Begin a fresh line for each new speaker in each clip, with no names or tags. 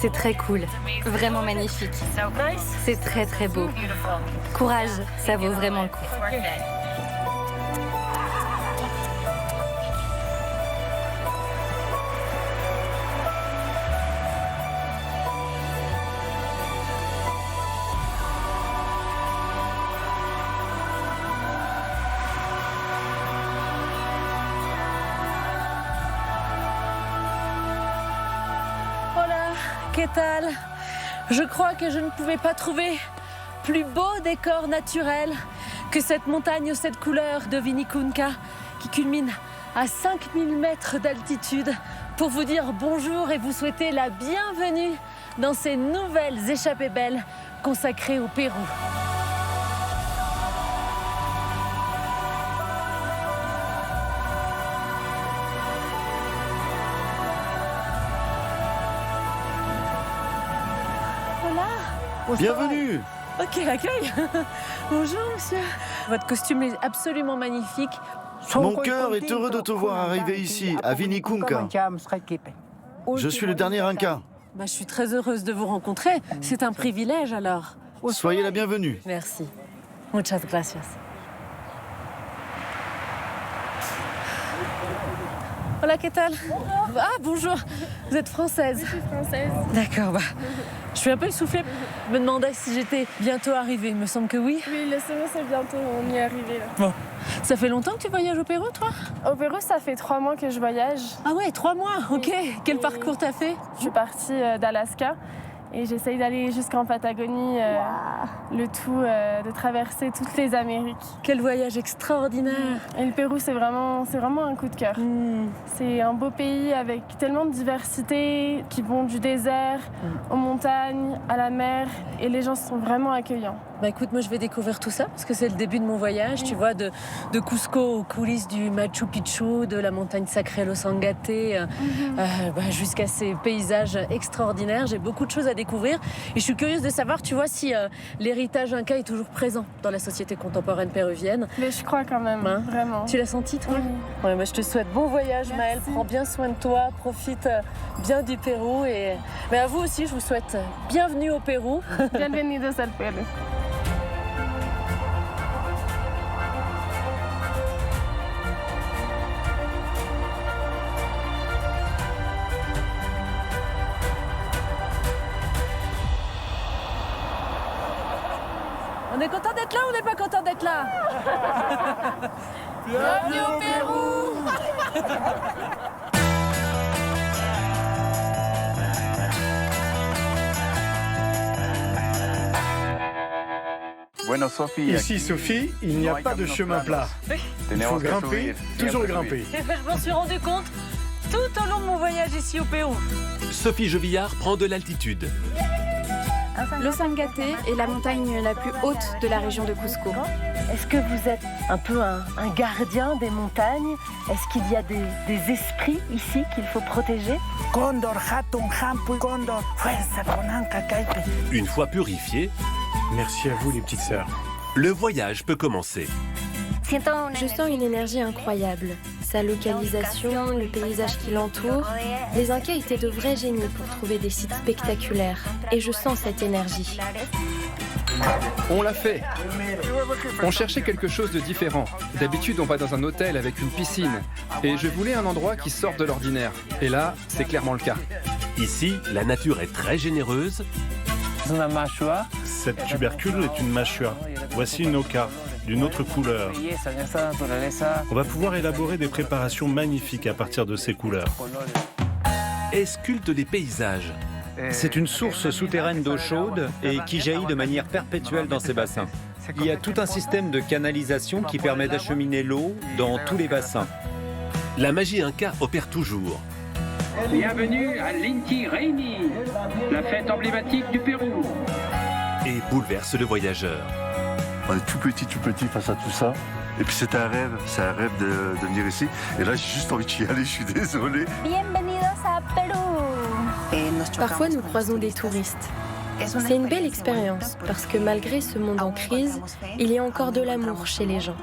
C'est très cool, vraiment magnifique. C'est très très beau. Courage, ça vaut vraiment le coup.
¿Qué tal? Je crois que je ne pouvais pas trouver plus beau décor naturel que cette montagne aux 7 couleurs de Vinicunca qui culmine à 5000 mètres d'altitude pour vous dire bonjour et vous souhaiter la bienvenue dans ces nouvelles échappées belles consacrées au Pérou.
Bienvenue.
Ok, accueil. Bonjour, monsieur. Votre costume est absolument magnifique.
Mon cœur est heureux de te voir arriver ici, à Vinicunca. Je suis le dernier Inca.
Je suis très heureuse de vous rencontrer. C'est un privilège, alors.
Soyez la bienvenue.
Merci. Muchas gracias. Hola, ¿qué tal? Ah, bonjour. Vous êtes française?
Je suis française.
D'accord, je suis un peu essoufflée. Je me demandais si j'étais bientôt arrivée. Il me semble que oui.
Oui, le semestre est bientôt, on y est arrivé là.
Bon. Ça fait longtemps que tu voyages au Pérou, toi?
Au Pérou, ça fait 3 mois que je voyage.
Ah ouais, 3 mois, ok. Quel parcours t'as fait?
Je suis partie d'Alaska et j'essaye d'aller jusqu'en Patagonie, le tout de traverser toutes les Amériques.
Quel voyage extraordinaire.
Et le Pérou, c'est vraiment un coup de cœur. C'est un beau pays avec tellement de diversité qui vont du désert aux montagnes, à la mer et les gens sont vraiment accueillants.
Écoute, moi je vais découvrir tout ça parce que c'est le début de mon voyage, tu vois, de Cusco aux coulisses du Machu Picchu, de la montagne sacrée Los Angetes, jusqu'à ces paysages extraordinaires. J'ai beaucoup de choses à découvrir et je suis curieuse de savoir, tu vois, si l'héritage inca est toujours présent dans la société contemporaine péruvienne.
Mais je crois quand même, vraiment.
Tu l'as senti, toi?
Oui.
Ouais, je te souhaite bon voyage, Maëlle. Prends bien soin de toi, profite bien du Pérou. Mais à vous aussi, je vous souhaite bienvenue au Pérou.
Bienvenidos al Pérou.
On est content d'être là ou on n'est pas content d'être là? Bienvenue au Pérou.
Ici, Sophie, il n'y a pas de chemin plat. Il faut grimper, toujours grimper.
Je m'en suis rendu compte tout au long de mon voyage ici au Pérou.
Sophie Jovillard prend de l'altitude.
Los Angetes est la montagne la plus haute de la région de Cusco.
Est-ce que vous êtes un peu un gardien des montagnes? Est-ce qu'il y a des esprits ici qu'il faut protéger?
Une fois purifié,
Merci à vous, les petites sœurs.
le voyage peut commencer.
Je sens une énergie incroyable. Sa localisation, le paysage qui l'entoure. Les Incas étaient de vrais génies pour trouver des sites spectaculaires. Et je sens cette énergie.
On l'a fait. On cherchait quelque chose de différent. D'habitude, on va dans un hôtel avec une piscine. Et je voulais un endroit qui sorte de l'ordinaire. Et là, c'est clairement le cas.
Ici, la nature est très généreuse.
Cette tubercule est une machua. Voici une oca, d'une autre couleur. On va pouvoir élaborer des préparations magnifiques à partir de ces couleurs.
Et sculpte des paysages.
C'est une source souterraine d'eau chaude et qui jaillit de manière perpétuelle dans ces bassins. Il y a tout un système de canalisation qui permet d'acheminer l'eau dans tous les bassins.
La magie inca opère toujours.
Bienvenue à l'Inti Raymi, la fête emblématique du Pérou.
Et bouleverse le voyageur.
On est tout petit face à tout ça. Et puis c'est un rêve de venir ici. Et là, j'ai juste envie d'y aller, je suis désolé.
Bienvenidos a Pérou. Parfois, nous croisons des touristes. C'est une belle expérience parce que malgré ce monde en crise, il y a encore de l'amour chez les gens.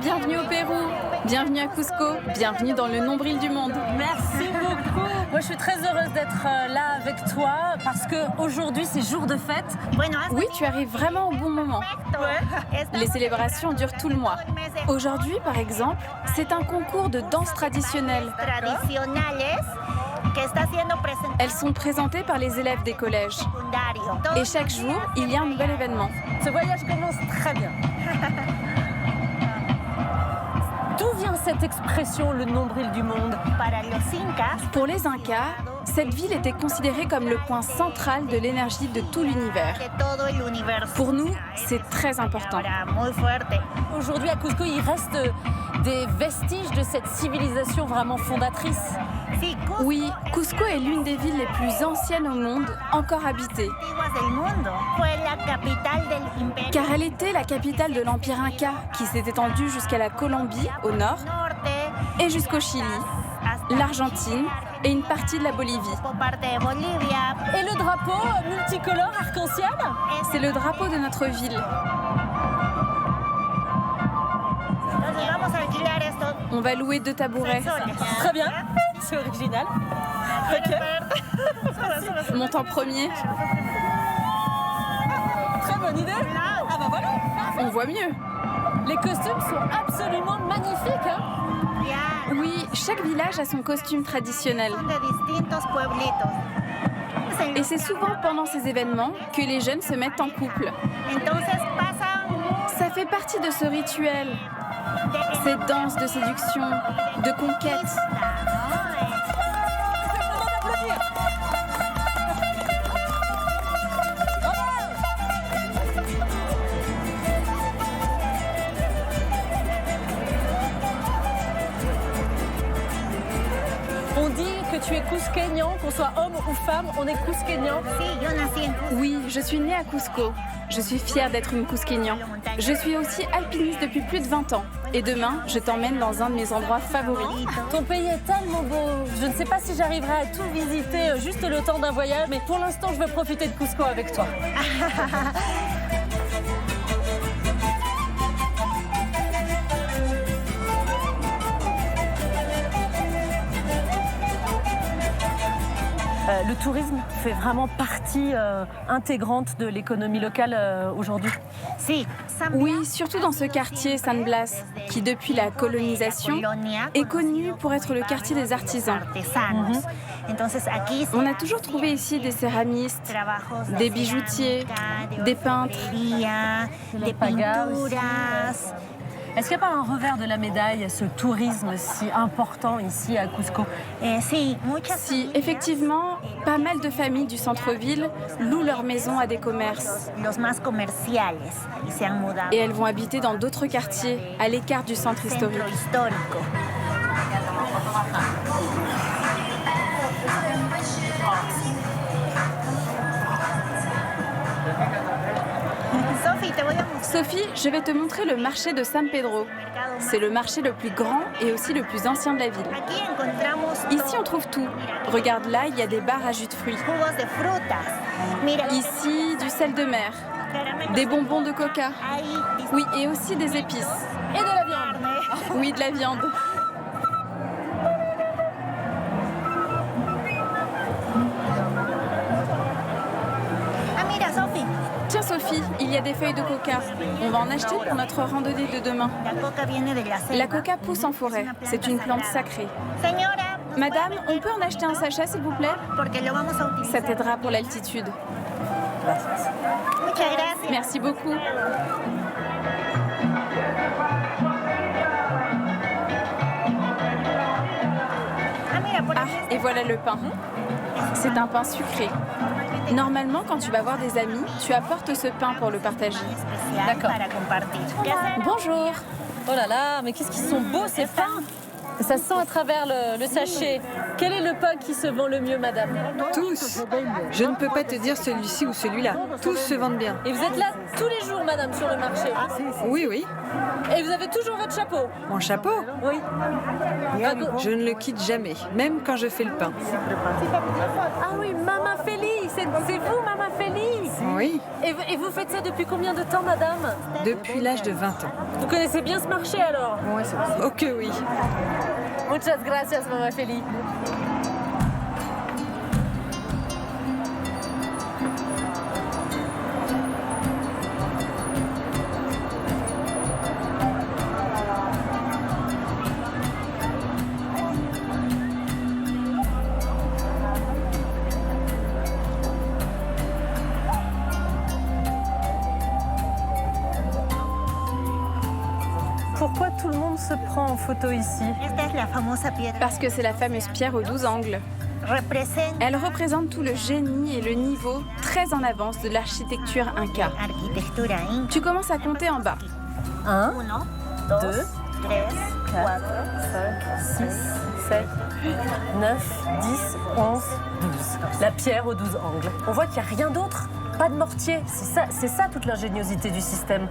bienvenue au Pérou, bienvenue à Cusco, bienvenue dans le nombril du monde.
Merci beaucoup. Moi, je suis très heureuse d'être là avec toi parce qu'aujourd'hui, c'est jour de fête.
Oui, tu arrives vraiment au bon moment. Les célébrations durent tout le mois. Aujourd'hui, par exemple, c'est un concours de danse traditionnelle. Elles sont présentées par les élèves des collèges. Et chaque jour, il y a un nouvel événement.
Ce voyage commence très bien. D'où vient cette expression, le nombril du monde?
Pour les Incas, cette ville était considérée comme le point central de l'énergie de tout l'univers. Pour nous, c'est très important.
Aujourd'hui, à Cusco, il reste des vestiges de cette civilisation vraiment fondatrice.
Oui, Cusco est l'une des villes les plus anciennes au monde encore habitée. Car elle était la capitale de l'Empire Inca, qui s'est étendu jusqu'à la Colombie, au nord, et jusqu'au Chili, l'Argentine et une partie de la Bolivie.
Et le drapeau multicolore arc-en-ciel?
C'est le drapeau de notre ville. On va louer 2 tabourets.
Très bien, c'est original. Ok.
Monte en premier.
Très bonne idée. Ah bah voilà.
On voit mieux.
Les costumes sont absolument magnifiques. Hein?
Oui, chaque village a son costume traditionnel. Et c'est souvent pendant ces événements que les jeunes se mettent en couple. Ça fait partie de ce rituel. Cette danse de séduction, de conquête.
On dit que tu es cusqueñan, qu'on soit homme ou femme, on est cusqueñan.
Oui, je suis née à Cusco. Je suis fière d'être une cusqueñan. Je suis aussi alpiniste depuis plus de 20 ans. Et demain, je t'emmène dans un de mes endroits favoris.
Ton pays est tellement beau. Je ne sais pas si j'arriverai à tout visiter juste le temps d'un voyage, mais pour l'instant, je veux profiter de Cusco avec toi. Le tourisme fait vraiment partie intégrante de l'économie locale aujourd'hui.
Oui, surtout dans ce quartier San Blas, qui depuis la colonisation est connu pour être le quartier des artisans. On a toujours trouvé ici des céramistes, des bijoutiers, des peintres,
des pagas aussi. Est-ce qu'il n'y a pas un revers de la médaille, ce tourisme si important ici à Cusco?
Si, effectivement, pas mal de familles du centre-ville louent leur maison à des commerces. Et elles vont habiter dans d'autres quartiers, à l'écart du centre historique. Sophie, je vais te montrer le marché de San Pedro. C'est le marché le plus grand et aussi le plus ancien de la ville. Ici, on trouve tout. Regarde là, il y a des bars à jus de fruits. Ici, du sel de mer, des bonbons de coca. Oui, et aussi des épices.
Et de la viande.
Oui, de la viande. Tiens Sophie, il y a des feuilles de coca. On va en acheter pour notre randonnée de demain. La coca pousse en forêt. C'est une plante sacrée. Madame, on peut en acheter un sachet s'il vous plaît? Ça t'aidera pour l'altitude. Merci beaucoup. Ah, et voilà le pain. C'est un pain sucré. Normalement, quand tu vas voir des amis, tu apportes ce pain pour le partager.
D'accord.
Bonjour.
Oh là là, mais qu'est-ce qu'ils sont beaux ces pains! Ça se sent à travers le sachet. Quel est le pain qui se vend le mieux, madame?
Tous. Je ne peux pas te dire celui-ci ou celui-là. Tous se vendent bien.
Et vous êtes là tous les jours, madame, sur le marché?
Oui, oui.
Et vous avez toujours votre chapeau?
Mon chapeau?
Oui.
Je ne le quitte jamais, même quand je fais le pain.
Ah oui, Mama Feliz. c'est vous, Maman Félix?
Oui.
Et vous faites ça depuis combien de temps, madame?
Depuis l'âge de 20 ans.
Vous connaissez bien ce marché alors?
Oui, oh que oui.
Muchas gracias, Maman Félix. Pourquoi tout le monde se prend en photo ici?
Parce que c'est la fameuse pierre aux 12 angles. Elle représente tout le génie et le niveau très en avance de l'architecture inca. Tu commences à compter en bas.
1, 2, 4, 5, 6, 7, 9, 10, 11, 12. La pierre aux 12 angles. On voit qu'il n'y a rien d'autre. Pas de mortier. C'est ça toute l'ingéniosité du système.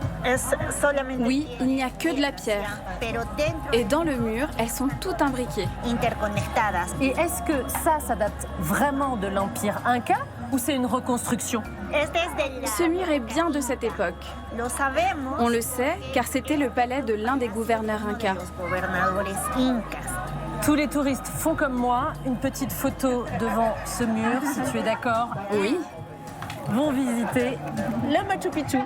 Oui, il n'y a que de la pierre. Et dans le mur, elles sont toutes imbriquées.
Et est-ce que ça date vraiment de l'Empire Inca ou c'est une reconstruction?
Ce mur est bien de cette époque. On le sait car c'était le palais de l'un des gouverneurs incas.
Tous les touristes font comme moi, une petite photo devant ce mur, si tu es d'accord.
Oui.
Vont visiter le Machu Picchu.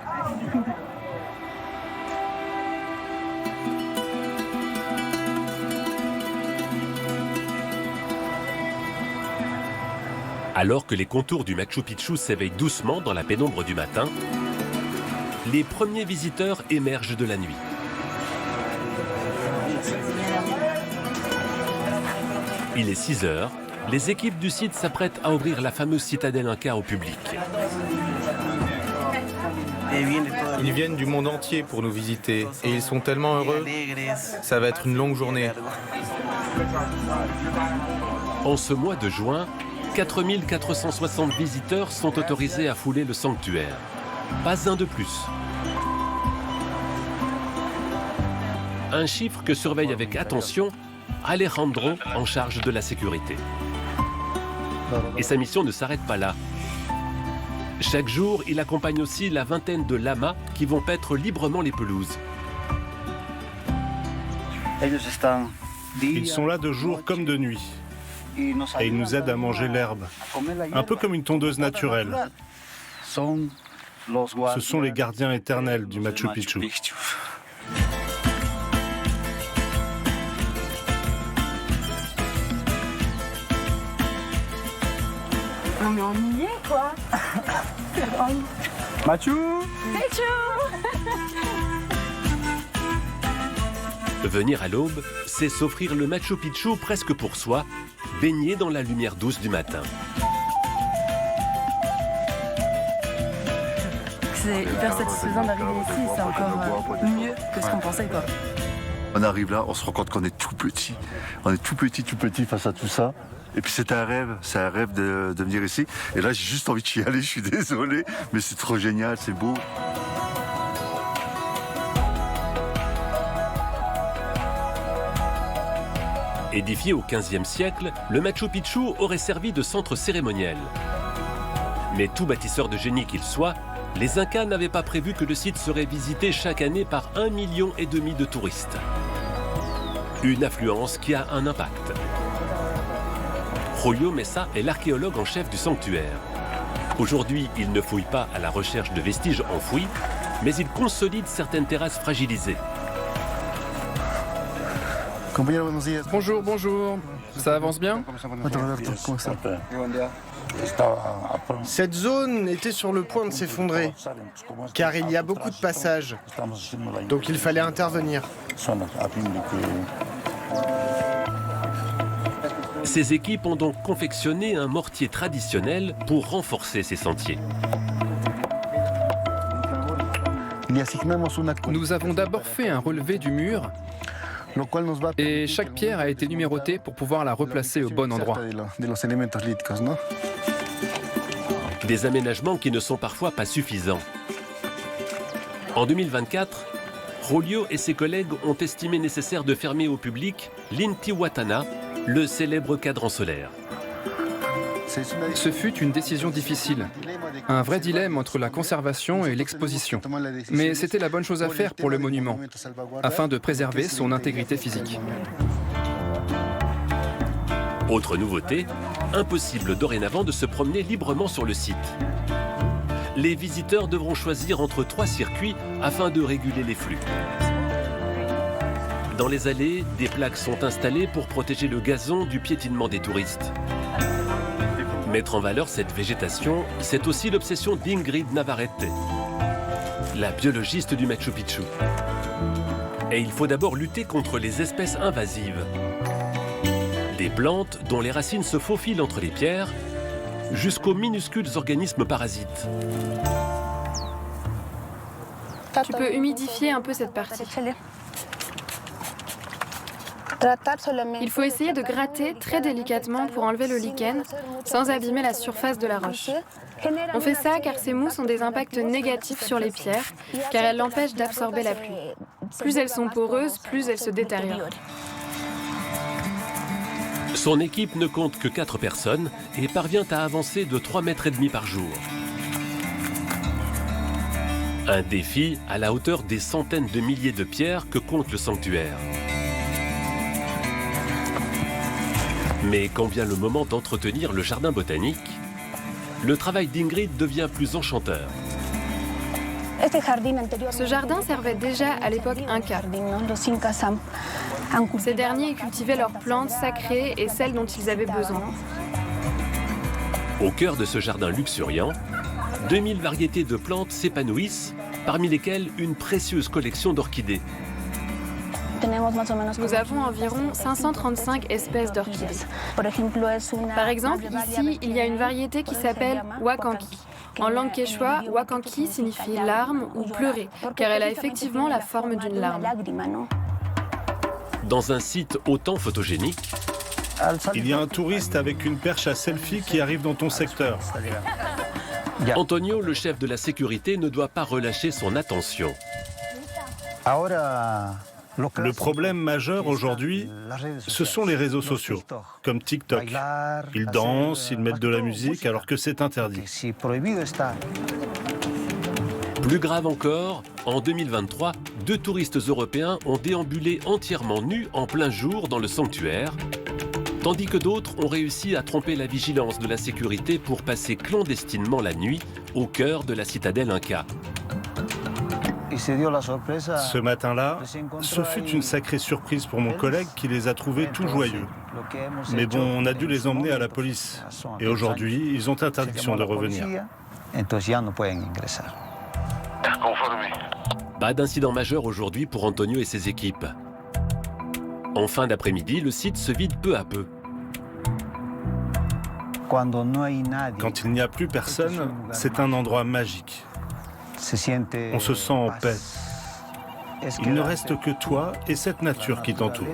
Alors que les contours du Machu Picchu s'éveillent doucement dans la pénombre du matin, les premiers visiteurs émergent de la nuit. Il est 6 heures. Les équipes du site s'apprêtent à ouvrir la fameuse citadelle Inca au public.
Ils viennent du monde entier pour nous visiter et ils sont tellement heureux. Ça va être une longue journée.
En ce mois de juin, 4460 visiteurs sont autorisés à fouler le sanctuaire. Pas un de plus. Un chiffre que surveille avec attention Alejandro en charge de la sécurité. Et sa mission ne s'arrête pas là. Chaque jour, il accompagne aussi la vingtaine de lamas qui vont paître librement les pelouses.
Ils sont là de jour comme de nuit. Et ils nous aident à manger l'herbe, un peu comme une tondeuse naturelle. Ce sont les gardiens éternels du Machu Picchu.
Non mais on y est quoi.
Machu
Venir à l'aube, c'est s'offrir le Machu Picchu presque pour soi, baigné dans la lumière douce du matin.
C'est hyper satisfaisant d'arriver ici, c'est encore mieux que ce qu'on pensait quoi.
On arrive là, on se rend compte qu'on est tout petit. On est tout petit face à tout ça. Et puis c'est un rêve de venir ici. Et là j'ai juste envie d'y aller, je suis désolé, mais c'est trop génial, c'est beau.
Édifié au XVe siècle, le Machu Picchu aurait servi de centre cérémoniel. Mais tout bâtisseur de génie qu'il soit, les Incas n'avaient pas prévu que le site serait visité chaque année par 1,5 million de touristes. Une affluence qui a un impact. Julio Mesa est l'archéologue en chef du sanctuaire. Aujourd'hui, il ne fouille pas à la recherche de vestiges enfouis, mais il consolide certaines terrasses fragilisées.
Bonjour, bonjour. Ça avance bien?
Cette zone était sur le point de s'effondrer, car il y a beaucoup de passages. Donc il fallait intervenir.
Ces équipes ont donc confectionné un mortier traditionnel pour renforcer ces sentiers.
Nous avons d'abord fait un relevé du mur et chaque pierre a été numérotée pour pouvoir la replacer au bon endroit.
Des aménagements qui ne sont parfois pas suffisants. En 2024, Julio et ses collègues ont estimé nécessaire de fermer au public l'Intihuatana, le célèbre cadran solaire.
Ce fut une décision difficile, un vrai dilemme entre la conservation et l'exposition. Mais c'était la bonne chose à faire pour le monument, afin de préserver son intégrité physique.
Autre nouveauté, impossible dorénavant de se promener librement sur le site. Les visiteurs devront choisir entre 3 circuits afin de réguler les flux. Dans les allées, des plaques sont installées pour protéger le gazon du piétinement des touristes. Mettre en valeur cette végétation, c'est aussi l'obsession d'Ingrid Navarrete, la biologiste du Machu Picchu. Et il faut d'abord lutter contre les espèces invasives. Des plantes dont les racines se faufilent entre les pierres, jusqu'aux minuscules organismes parasites.
Tu peux humidifier un peu cette partie. Il faut essayer de gratter très délicatement pour enlever le lichen, sans abîmer la surface de la roche. On fait ça car ces mousses ont des impacts négatifs sur les pierres, car elles l'empêchent d'absorber la pluie. Plus elles sont poreuses, plus elles se détériorent.
Son équipe ne compte que 4 personnes et parvient à avancer de 3,5 mètres par jour. Un défi à la hauteur des centaines de milliers de pierres que compte le sanctuaire. Mais quand vient le moment d'entretenir le jardin botanique, le travail d'Ingrid devient plus enchanteur.
Ce jardin servait déjà à l'époque Inca. Ces derniers cultivaient leurs plantes sacrées et celles dont ils avaient besoin.
Au cœur de ce jardin luxuriant, 2000 variétés de plantes s'épanouissent, parmi lesquelles une précieuse collection d'orchidées.
Nous avons environ 535 espèces d'orchidées. Par exemple, ici, il y a une variété qui s'appelle Wakanki. En langue quechua, Wakanki signifie larme ou pleurer, car elle a effectivement la forme d'une larme.
Dans un site autant photogénique,
il y a un touriste avec une perche à selfie qui arrive dans ton secteur.
Antonio, le chef de la sécurité, ne doit pas relâcher son attention.
Le problème majeur aujourd'hui, ce sont les réseaux sociaux, comme TikTok. Ils dansent, ils mettent de la musique alors que c'est interdit.
Plus grave encore, en 2023, 2 touristes européens ont déambulé entièrement nus en plein jour dans le sanctuaire, tandis que d'autres ont réussi à tromper la vigilance de la sécurité pour passer clandestinement la nuit au cœur de la citadelle Inca.
Ce matin-là, ce fut une sacrée surprise pour mon collègue qui les a trouvés tout joyeux. Mais bon, on a dû les emmener à la police. Et aujourd'hui, ils ont interdiction de revenir.
Pas d'incident majeur aujourd'hui pour Antonio et ses équipes. En fin d'après-midi, le site se vide peu à peu.
Quand il n'y a plus personne, c'est un endroit magique. On se sent en paix. Il ne reste que toi et cette nature qui t'entoure.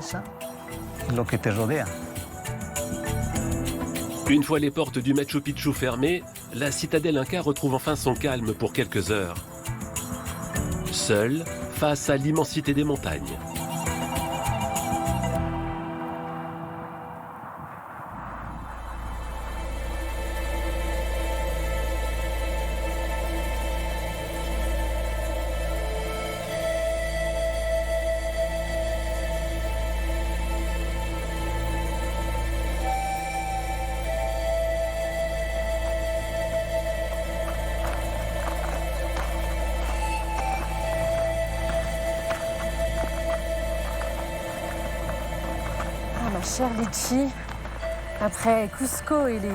Une fois les portes du Machu Picchu fermées, la citadelle Inca retrouve enfin son calme pour quelques heures. Seule, face à l'immensité des montagnes.
Cher Litchi, après Cusco et les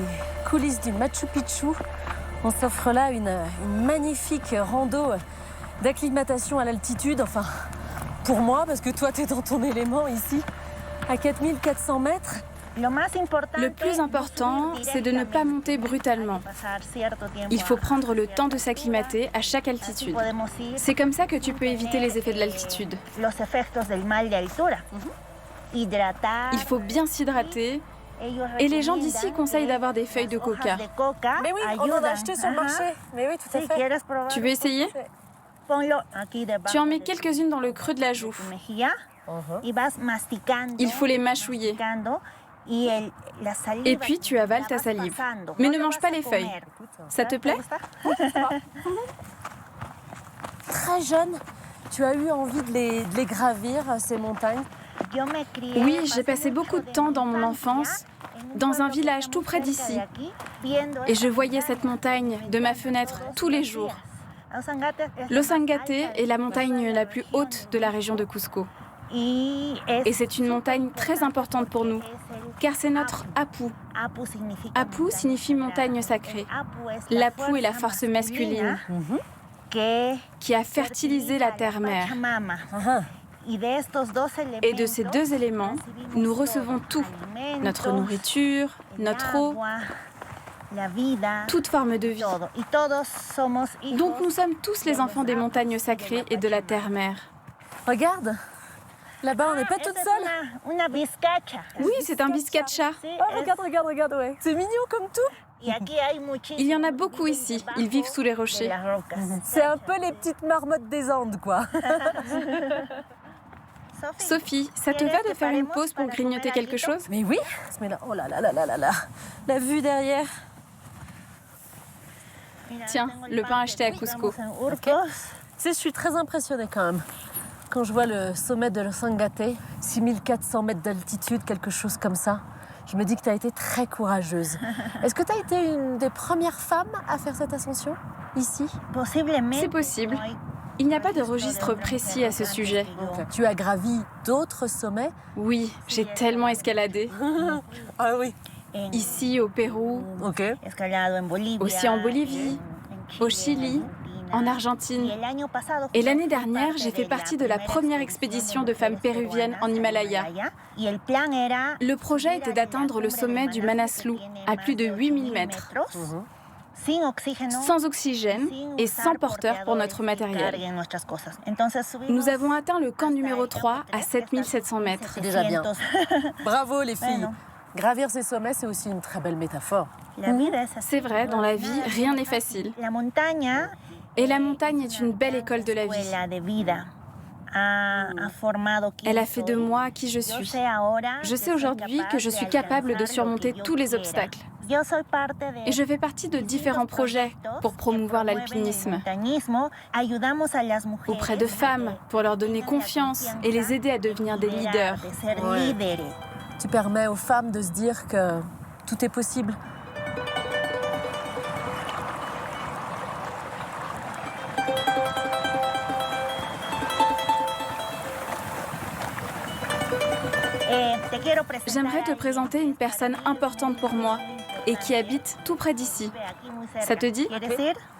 coulisses du Machu Picchu, on s'offre là une magnifique rando d'acclimatation à l'altitude. Enfin, pour moi, parce que toi, t'es dans ton élément ici, à 4400 mètres.
Le plus important, c'est de ne pas monter brutalement. Il faut prendre le temps de s'acclimater à chaque altitude. C'est comme ça que tu peux éviter les effets de l'altitude. Il faut bien s'hydrater. Et les gens d'ici conseillent d'avoir des feuilles de coca.
Mais oui, on en a acheté sur le marché. Mais oui, tout à fait.
Tu veux essayer? Tu en mets quelques-unes dans le creux de la joue. Il faut les mâchouiller. Et puis tu avales ta salive. Mais ne mange pas les feuilles. Ça te plaît?
Très jeune, tu as eu envie de les gravir, ces montagnes?
Oui, j'ai passé beaucoup de temps dans mon enfance dans un village tout près d'ici. Et je voyais cette montagne de ma fenêtre tous les jours. L'Osangate est la montagne la plus haute de la région de Cusco. Et c'est une montagne très importante pour nous, car c'est notre Apu. Apu signifie montagne sacrée. L'Apu est la force masculine qui a fertilisé la terre-mère. Et de ces deux éléments, nous recevons tout. Notre nourriture, notre eau, toute forme de vie. Donc nous sommes tous les enfants des montagnes sacrées et de la terre-mère.
Regarde, là-bas on n'est pas toute seule.
Oui, c'est un biscacha.
Oh, regarde, ouais. C'est mignon comme tout.
Il y en a beaucoup ici. Ils vivent sous les rochers.
C'est un peu les petites marmottes des Andes, quoi.
Sophie, ça te va de faire une pause pour grignoter quelque chose?
Mais oui. Oh là là là là là là. La vue derrière.
Tiens, le pain acheté à Cusco.
Okay. Tu sais, je suis très impressionnée quand même. Quand je vois le sommet de l'Osangate, 6400 mètres d'altitude, quelque chose comme ça, je me dis que tu as été très courageuse. Est-ce que tu as été une des premières femmes à faire cette ascension, ici?
C'est possible. Il n'y a pas de registre précis à ce sujet.
Tu as gravi d'autres sommets?
Oui, j'ai tellement escaladé.
Ah oui.
Ici, au Pérou, aussi en Bolivie, au Chili, en Argentine. Et l'année dernière, j'ai fait partie de la première expédition de femmes péruviennes en Himalaya. Le projet était d'atteindre le sommet du Manaslu, à plus de 8000 mètres. Sans oxygène et sans porteur pour notre matériel. Nous avons atteint le camp numéro 3 à 7700 mètres.
C'est déjà bien. Bravo les filles. Gravir ces sommets, c'est aussi une très belle métaphore.
C'est vrai, dans la vie, rien n'est facile. Et la montagne est une belle école de la vie. Elle a fait de moi qui je suis. Je sais aujourd'hui que je suis capable de surmonter tous les obstacles. Et je fais partie de différents projets pour promouvoir l'alpinisme. Auprès de femmes, pour leur donner confiance et les aider à devenir des leaders.
Ouais. Tu permets aux femmes de se dire que tout est possible.
J'aimerais te présenter une personne importante pour moi et qui habite tout près d'ici. Ça te dit?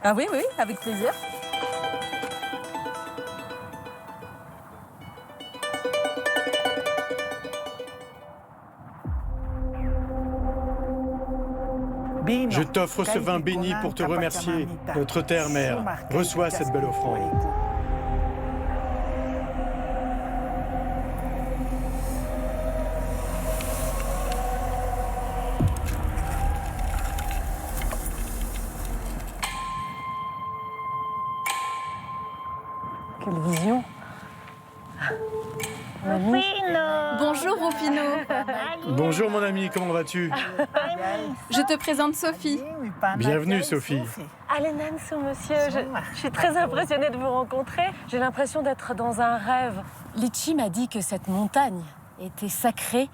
Ah oui, oui, avec plaisir.
Je t'offre ce vin béni pour te remercier, notre terre-mère. Reçois cette belle offrande.
Quelle vision!
Bonjour Rufino.
Bonjour mon ami, comment vas-tu?
Je te présente Sophie.
Bienvenue Sophie.
Allez Nansu, monsieur, je suis très impressionnée de vous rencontrer. J'ai l'impression d'être dans un rêve. Lichi m'a dit que cette montagne était sacrée.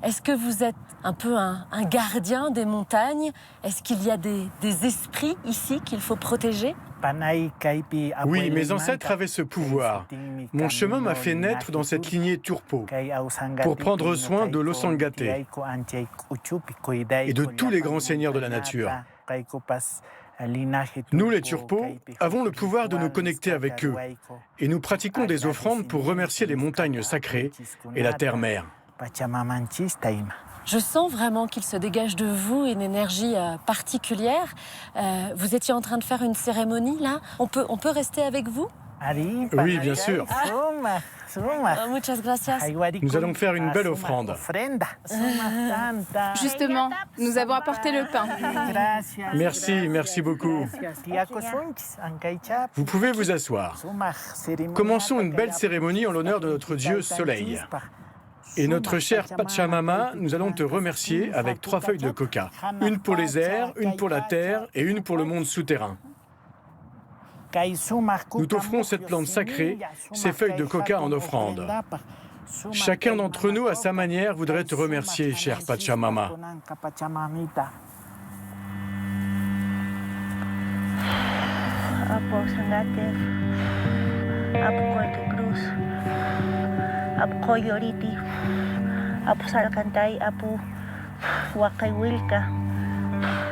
Est-ce que vous êtes un peu un gardien des montagnes? Est-ce qu'il y a des esprits ici qu'il faut protéger?
Oui, mes ancêtres avaient ce pouvoir. Mon chemin m'a fait naître dans cette lignée Turpo pour prendre soin de l'Osangate et de tous les grands seigneurs de la nature. Nous, les Turpo, avons le pouvoir de nous connecter avec eux et nous pratiquons des offrandes pour remercier les montagnes sacrées et la terre-mère.
Je sens vraiment qu'il se dégage de vous une énergie particulière. Vous étiez en train de faire une cérémonie, là. On peut rester avec vous?
Oui, bien sûr.
Muchas gracias.
Nous allons faire une belle offrande.
Justement, nous avons apporté le pain.
Merci beaucoup. Vous pouvez vous asseoir. Commençons une belle cérémonie en l'honneur de notre dieu Soleil. Et notre chère Pachamama, nous allons te remercier avec 3 feuilles de coca. Une pour les airs, une pour la terre et une pour le monde souterrain. Nous t'offrons cette plante sacrée, ces feuilles de coca en offrande. Chacun d'entre nous, à sa manière, voudrait te remercier, chère Pachamama.
Apo Sangater, Apo Corte Cruz, Apo Coyoriti, Apo Salcantay, Apo Huacayhuilca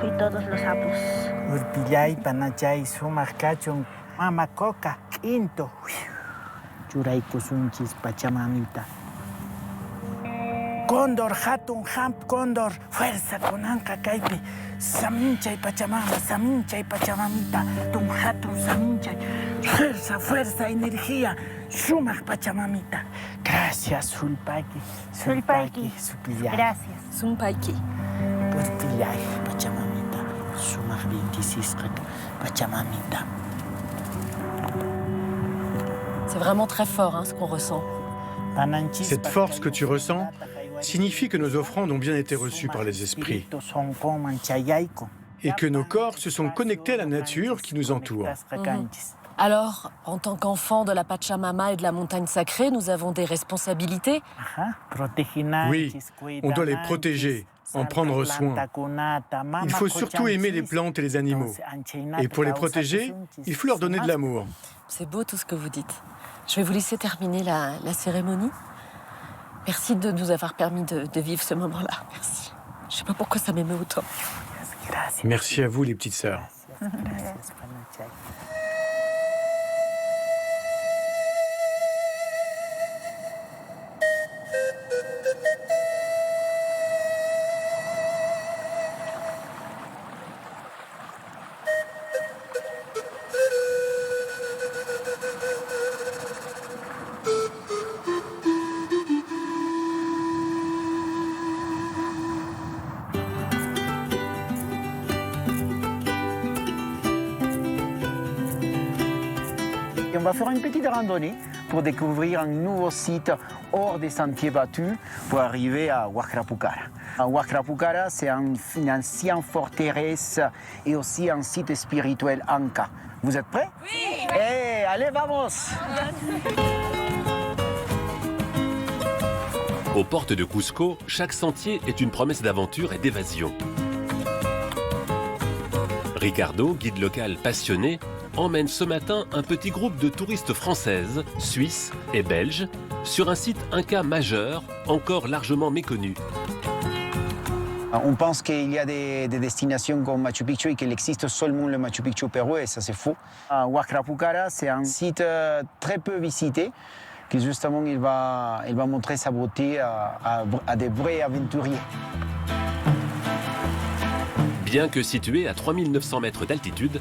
y todos los apos.
Urpillay, Panachay, Sumarcachon, Mamacoca, Quinto, Churaycusunchis, Pachamamita. Cóndor, Hatun, Hamp, Cóndor, fuerza con Anca Caipe, Saminchay, Pachamama, Saminchay, Pachamamita, Tum Hatun, Saminchay, fuerza, fuerza, energía, Shumach, Pachamamita. Gracias, Sulpaki, Sulpaki, Supillay.
Gracias.
Sumpaki.
Urpillay, Pachamamita, Shumach 26, Pachamamita.
C'est vraiment très fort ce qu'on ressent.
Cette force que tu ressens signifie que nos offrandes ont bien été reçues par les esprits et que nos corps se sont connectés à la nature qui nous entoure.
Alors, en tant qu'enfants de la Pachamama et de la montagne sacrée, nous avons des responsabilités.
Oui, on doit les protéger, en prendre soin. Il faut surtout aimer les plantes et les animaux. Et pour les protéger, il faut leur donner de l'amour.
C'est beau tout ce que vous dites. Je vais vous laisser terminer la cérémonie. Merci de nous avoir permis de vivre ce moment-là. Merci. Je ne sais pas pourquoi ça m'émeut autant.
Merci à vous, les petites sœurs.
On va faire une petite randonnée pour découvrir un nouveau site hors des sentiers battus pour arriver à Huacrapucara. Huacrapucara, c'est une ancienne forteresse et aussi un site spirituel Anka. Vous êtes prêts? Oui! Hey, allez, vamos!
Aux portes de Cusco, chaque sentier est une promesse d'aventure et d'évasion. Ricardo, guide local passionné, emmène ce matin un petit groupe de touristes françaises, suisses et belges sur un site Inca majeur, encore largement méconnu.
On pense qu'il y a des destinations comme Machu Picchu et qu'il existe seulement le Machu Picchu au Pérou, et ça c'est faux. Huacrapucara, c'est un site très peu visité, qui justement il va montrer sa beauté à des vrais aventuriers.
Bien que située à 3900 mètres d'altitude,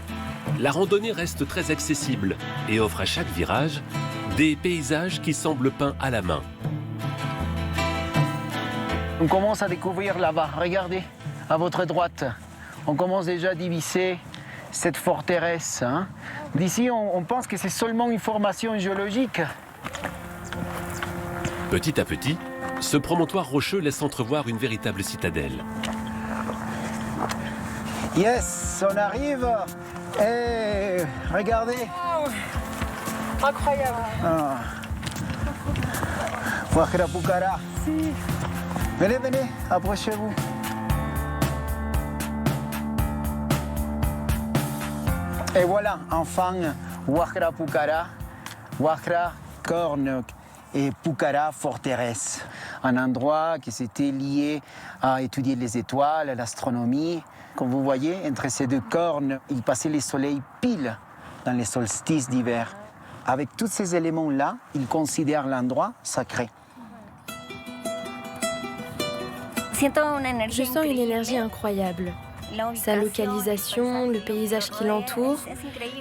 la randonnée reste très accessible et offre à chaque virage des paysages qui semblent peints à la main.
On commence à découvrir là-bas, regardez, à votre droite. On commence déjà à diviser cette forteresse. D'ici, on pense que c'est seulement une formation géologique.
Petit à petit, ce promontoire rocheux laisse entrevoir une véritable citadelle.
Yes, on arrive. Et regardez.
Wow. Incroyable.
Huacrapucara.
Si.
Venez, venez, approchez-vous. Et voilà, enfin, Huacrapucara, Huacra, corne et Pucara, forteresse. Un endroit qui s'était lié à étudier les étoiles, l'astronomie. Comme vous voyez, entre ces deux cornes, il passait le soleil pile dans les solstices d'hiver. Avec tous ces éléments-là, il considère l'endroit sacré.
Je sens une énergie incroyable. Sa localisation, le paysage qui l'entoure.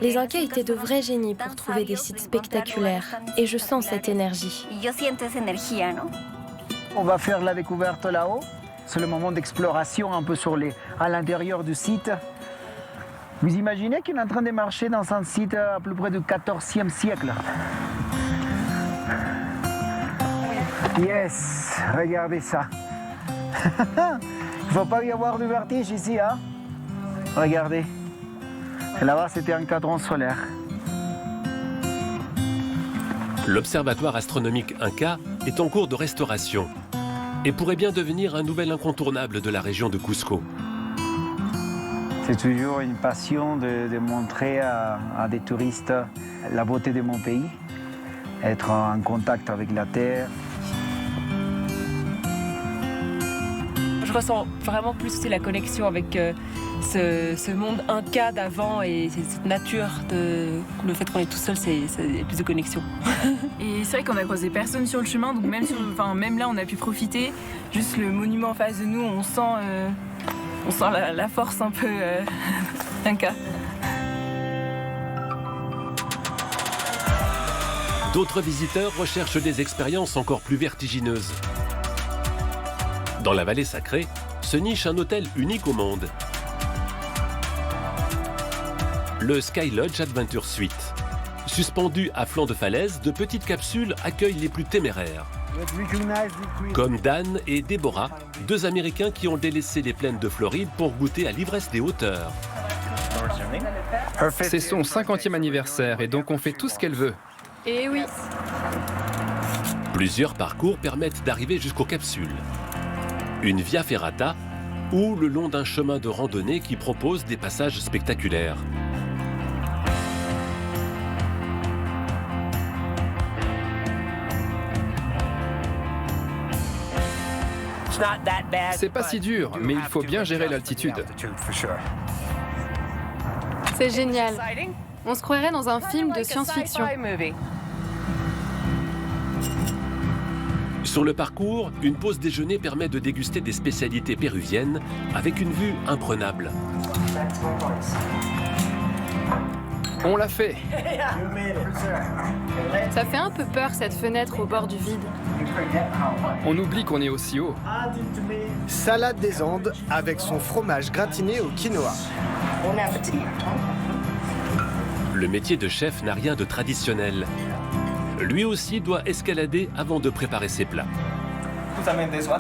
Les Incas étaient de vrais génies pour trouver des sites spectaculaires. Et je sens cette énergie.
On va faire la découverte là-haut. C'est le moment d'exploration un peu à l'intérieur du site. Vous imaginez qu'on est en train de marcher dans un site à peu près du XIVe siècle. Yes, regardez ça. Il ne faut pas y avoir de vertige ici, hein? Regardez. Et là-bas, c'était un cadran solaire.
L'observatoire astronomique Inca est en cours de restauration et pourrait bien devenir un nouvel incontournable de la région de Cusco.
C'est toujours une passion de montrer à des touristes la beauté de mon pays, être en contact avec la terre.
Je ressens vraiment plus la connexion avec ce monde Inca d'avant et cette nature. Le fait qu'on est tout seul, c'est plus de connexion.
Et c'est vrai qu'on a croisé personne sur le chemin, donc même là on a pu profiter. Juste le monument en face de nous, on sent la force un peu Inca.
D'autres visiteurs recherchent des expériences encore plus vertigineuses. Dans la vallée sacrée, se niche un hôtel unique au monde. Le Sky Lodge Adventure Suite. Suspendu à flanc de falaise, de petites capsules accueillent les plus téméraires. Comme Dan et Deborah, deux Américains qui ont délaissé les plaines de Floride pour goûter à l'ivresse des hauteurs.
C'est son 50e anniversaire et donc on fait tout ce qu'elle veut.
Et oui.
Plusieurs parcours permettent d'arriver jusqu'aux capsules. Une via ferrata ou le long d'un chemin de randonnée qui propose des passages spectaculaires.
C'est pas si dur, mais il faut bien gérer l'altitude.
C'est génial. On se croirait dans un film de science-fiction.
Sur le parcours, une pause déjeuner permet de déguster des spécialités péruviennes avec une vue imprenable.
On l'a fait.
Ça fait un peu peur cette fenêtre au bord du vide.
On oublie qu'on est aussi haut.
Salade des Andes avec son fromage gratiné au quinoa.
Le métier de chef n'a rien de traditionnel. Lui aussi doit escalader avant de préparer ses plats.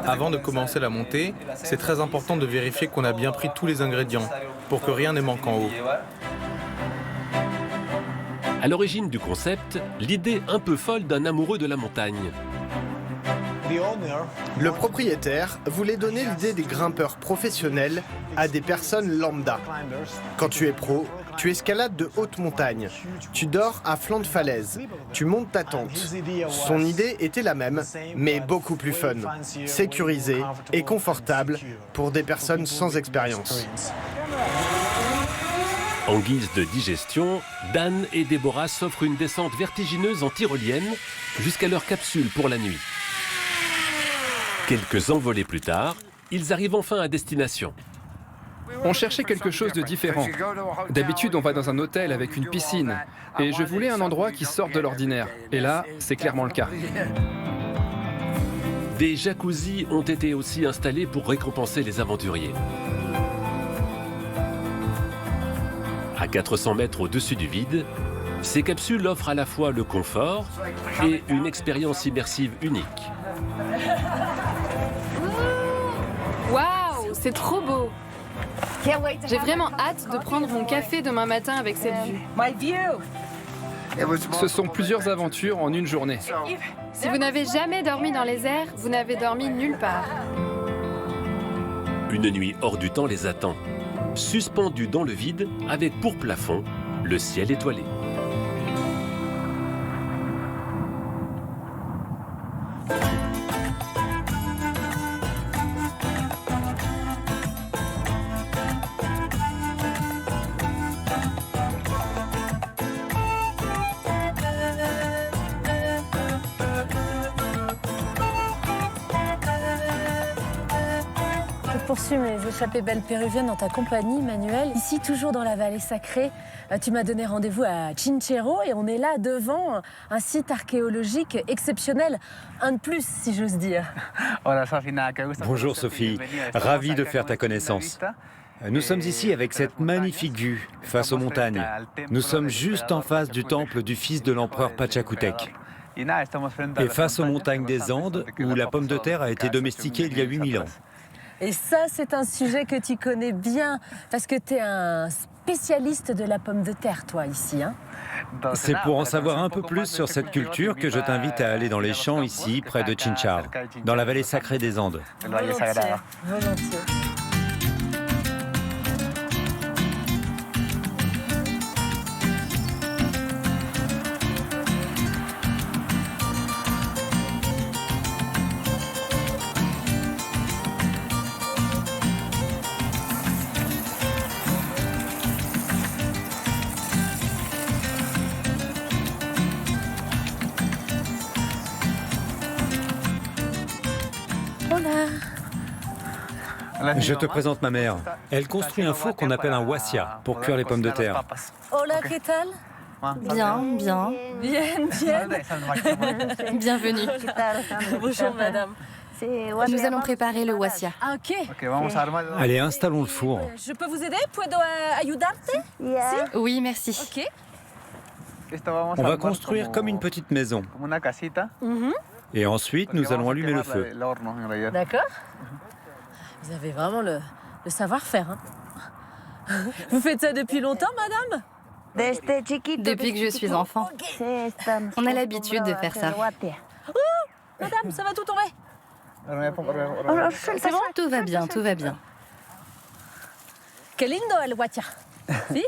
Avant de commencer la montée, c'est très important de vérifier qu'on a bien pris tous les ingrédients pour que rien ne manque en haut.
À l'origine du concept, l'idée un peu folle d'un amoureux de la montagne.
Le propriétaire voulait donner l'idée des grimpeurs professionnels à des personnes lambda. Quand tu es pro, tu escalades de hautes montagnes. Tu dors à flanc de falaise. Tu montes ta tente. Son idée était la même, mais beaucoup plus fun, sécurisée et confortable pour des personnes sans expérience.
En guise de digestion, Dan et Deborah s'offrent une descente vertigineuse en tyrolienne jusqu'à leur capsule pour la nuit. Quelques envolées plus tard, ils arrivent enfin à destination.
On cherchait quelque chose de différent. D'habitude, on va dans un hôtel avec une piscine. Et je voulais un endroit qui sorte de l'ordinaire. Et là, c'est clairement le cas.
Des jacuzzis ont été aussi installés pour récompenser les aventuriers. À 400 mètres au-dessus du vide, ces capsules offrent à la fois le confort et une expérience immersive unique.
Waouh, c'est trop beau! J'ai vraiment hâte de prendre mon café demain matin avec cette vue.
Ce sont plusieurs aventures en une journée.
Si vous n'avez jamais dormi dans les airs, vous n'avez dormi nulle part.
Une nuit hors du temps les attend, suspendus dans le vide avec pour plafond le ciel étoilé.
Je poursuis mes échappées belles péruviennes dans ta compagnie, Manuel. Ici, toujours dans la vallée sacrée, tu m'as donné rendez-vous à Chinchero et on est là devant un site archéologique exceptionnel. Un de plus, si j'ose dire.
Bonjour Sophie, ravi de faire ta connaissance. Nous sommes ici avec cette magnifique vue face aux montagnes. Nous sommes juste en face du temple du fils de l'empereur Pachacútec. et face aux montagnes des Andes, où la pomme de terre a été domestiquée il y a 8000 ans.
Et ça, c'est un sujet que tu connais bien, parce que tu es un spécialiste de la pomme de terre, toi, ici. Hein?
C'est pour en savoir un peu plus sur cette culture que je t'invite à aller dans les champs ici, près de Chinchar, dans la vallée sacrée des Andes.
Volontiers, volontiers.
Je te présente ma mère. Elle construit un four qu'on appelle un wassia pour cuire les pommes de terre.
Hola, ¿qué tal?
Bien, bien.
Bien, bien.
Bienvenue.
Bonjour, madame.
Nous allons préparer le wassia.
Ah, ok.
Allez, installons le four.
Je peux vous aider? ¿Puedo ayudarte? Si?
Oui, merci.
Ok.
On va construire comme une petite maison. Et ensuite, nous allons allumer le feu.
D'accord. Vous avez vraiment le savoir-faire. Hein. Vous faites ça depuis longtemps, madame?
Depuis que je suis enfant. On a l'habitude de faire ça.
Oh, madame, ça va tout tomber.
C'est bon, tout va bien, tout va bien.
Que lindo el guacha. Si?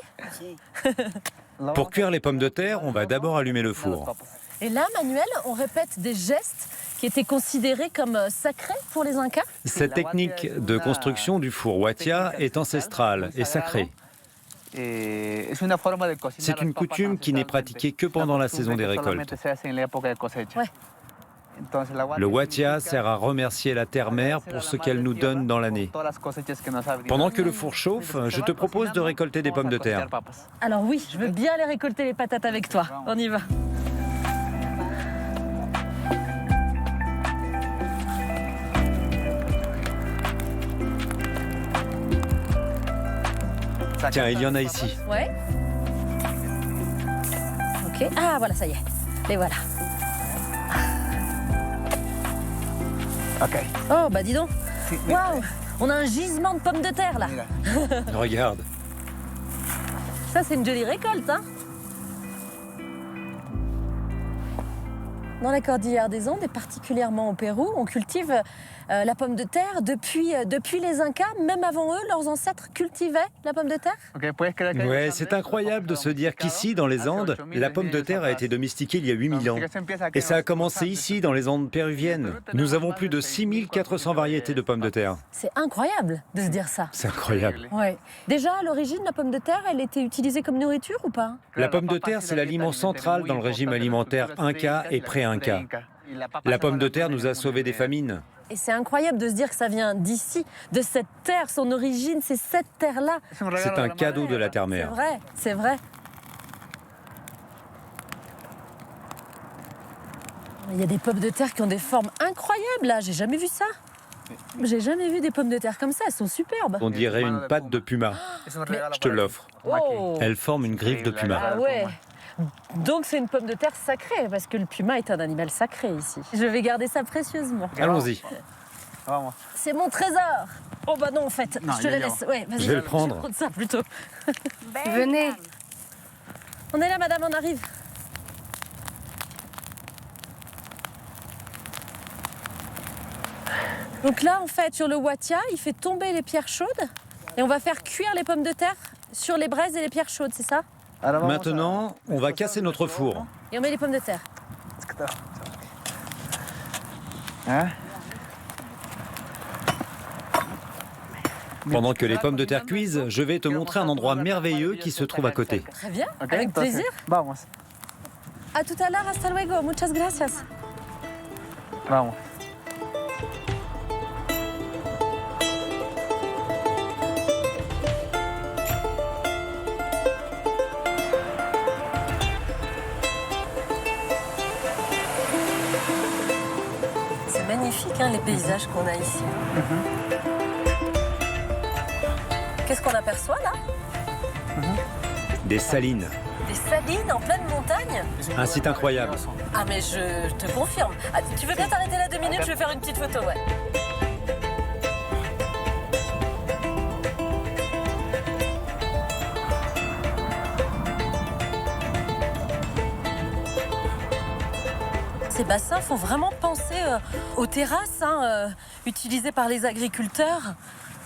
Pour cuire les pommes de terre, on va d'abord allumer le four.
Et là, Manuel, on répète des gestes qui étaient considérés comme sacrés pour les Incas.
Cette technique de construction du four Huatia est ancestrale et sacrée. C'est une coutume qui n'est pratiquée que pendant la saison des récoltes.
Ouais.
Le Huatia sert à remercier la terre-mère pour ce qu'elle nous donne dans l'année. Pendant que le four chauffe, je te propose de récolter des pommes de terre.
Alors oui, je veux bien aller récolter les patates avec toi. On y va.
Tiens, il y en a ici.
Ouais. Ok. Ah, voilà, ça y est. Les voilà.
Ok.
Oh, bah dis donc. Waouh, on a un gisement de pommes de terre, là.
Regarde.
Ça, c'est une jolie récolte, hein. Dans la cordillère des Andes, et particulièrement au Pérou, on cultive la pomme de terre depuis les Incas. Même avant eux, leurs ancêtres cultivaient la pomme de terre.
Ouais, c'est incroyable de se dire qu'ici, dans les Andes, la pomme de terre a été domestiquée il y a 8000 ans. Et ça a commencé ici, dans les Andes péruviennes. Nous avons plus de 6400 variétés de pommes de terre.
C'est incroyable de se dire ça.
C'est incroyable.
Ouais. Déjà, à l'origine, la pomme de terre, elle était utilisée comme nourriture ou pas?
La pomme de terre, c'est l'aliment central dans le régime alimentaire Inca et pré-Inca. La pomme de terre nous a sauvés des famines.
Et c'est incroyable de se dire que ça vient d'ici, de cette terre. Son origine, c'est cette terre-là.
C'est un cadeau de la terre-mère.
C'est vrai, c'est vrai. Il y a des pommes de terre qui ont des formes incroyables, là. J'ai jamais vu ça. J'ai jamais vu des pommes de terre comme ça. Elles sont superbes.
On dirait une patte de puma. Je te l'offre.
Oh.
Elle forme une griffe de puma.
Ah ouais. Donc c'est une pomme de terre sacrée, parce que le puma est un animal sacré ici. Je vais garder ça précieusement.
Allons-y.
C'est mon trésor. Oh bah non en fait, je te le laisse. Ouais, vas-y.
Je vais le prendre.
Je vais prendre ça plutôt.
Venez.
On est là madame, on arrive. Donc là en fait sur le Huatia, il fait tomber les pierres chaudes et on va faire cuire les pommes de terre sur les braises et les pierres chaudes, c'est ça?
Maintenant, on va casser notre four.
Et on met les pommes de terre.
Pendant que les pommes de terre cuisent, je vais te montrer un endroit merveilleux qui se trouve à côté.
Très bien, avec plaisir. À tout à l'heure, hasta luego, muchas gracias.
Vamos.
C'est magnifique, hein, les paysages qu'on a ici. Qu'est-ce qu'on aperçoit là?
Des salines.
Des salines en pleine montagne?
Un site incroyable.
Ah mais je te confirme. Ah, tu veux bien t'arrêter là 2 minutes? Je vais faire une petite photo, ouais. Ces bassins font vraiment penser aux terrasses utilisées par les agriculteurs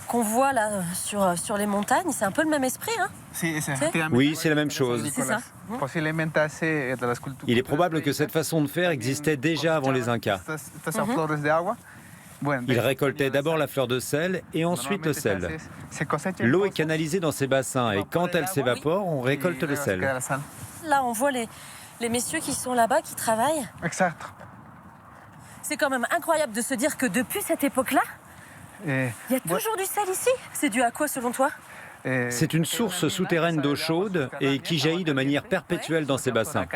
qu'on voit là sur les montagnes. C'est un peu le même esprit, hein?
Oui, c'est la même chose.
C'est ça.
Il est probable que cette façon de faire existait déjà avant les Incas. Ils récoltaient d'abord la fleur de sel et ensuite le sel. L'eau est canalisée dans ces bassins et quand elle s'évapore, on récolte le sel.
Là, on voit les messieurs qui sont là-bas, qui travaillent.
Exact.
C'est quand même incroyable de se dire que depuis cette époque-là, il y a toujours du sel ici. C'est dû à quoi selon toi?
C'est une source souterraine d'eau chaude et qui jaillit de manière perpétuelle dans ces bassins.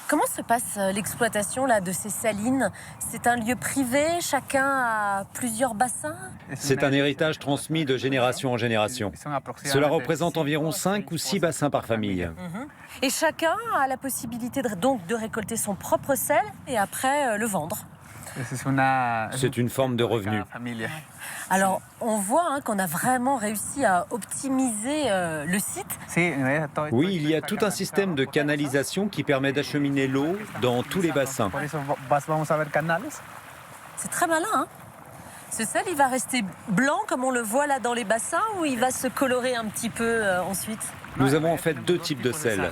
Comment se passe l'exploitation là, de ces salines? C'est un lieu privé, chacun a plusieurs bassins?
C'est un héritage transmis de génération en génération. Cela représente environ 5 ou 6 bassins par famille.
Et chacun a la possibilité donc de récolter son propre sel et après le vendre.
C'est une forme de revenu.
Alors, on voit qu'on a vraiment réussi à optimiser le site.
Oui, il y a tout un système de canalisation qui permet d'acheminer l'eau dans tous les bassins.
C'est très malin, hein? Ce sel, il va rester blanc comme on le voit là dans les bassins ou il va se colorer un petit peu ensuite?
Nous avons en fait 2 types de sel.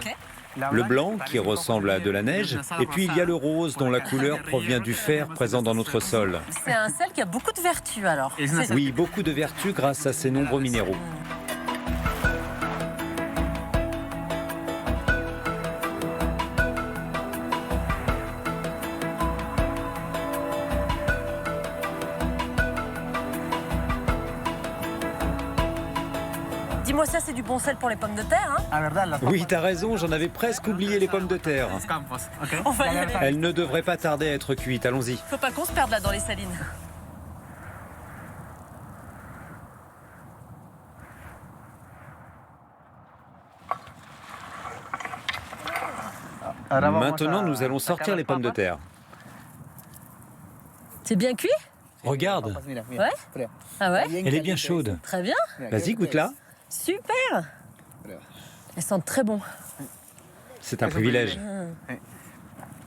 Le blanc, qui ressemble à de la neige, et puis il y a le rose, dont la couleur provient du fer présent dans notre sol.
C'est un sel qui a beaucoup de vertus, alors.
Oui, beaucoup de vertus grâce à ses nombreux minéraux.
Dis-moi, ça, c'est du bon sel pour les pommes de terre, hein?
Oui, t'as raison, j'en avais presque oublié les pommes de terre.
On va y aller.
Elles ne devraient pas tarder à être cuites, allons-y.
Faut pas qu'on se perde là dans les salines.
Maintenant, nous allons sortir les pommes de terre.
C'est bien cuit?
Regarde.
Ouais? Ah ouais?
Elle est bien chaude.
Très bien.
Vas-y, goûte-la.
Super! Elles sentent très bon.
C'est un privilège.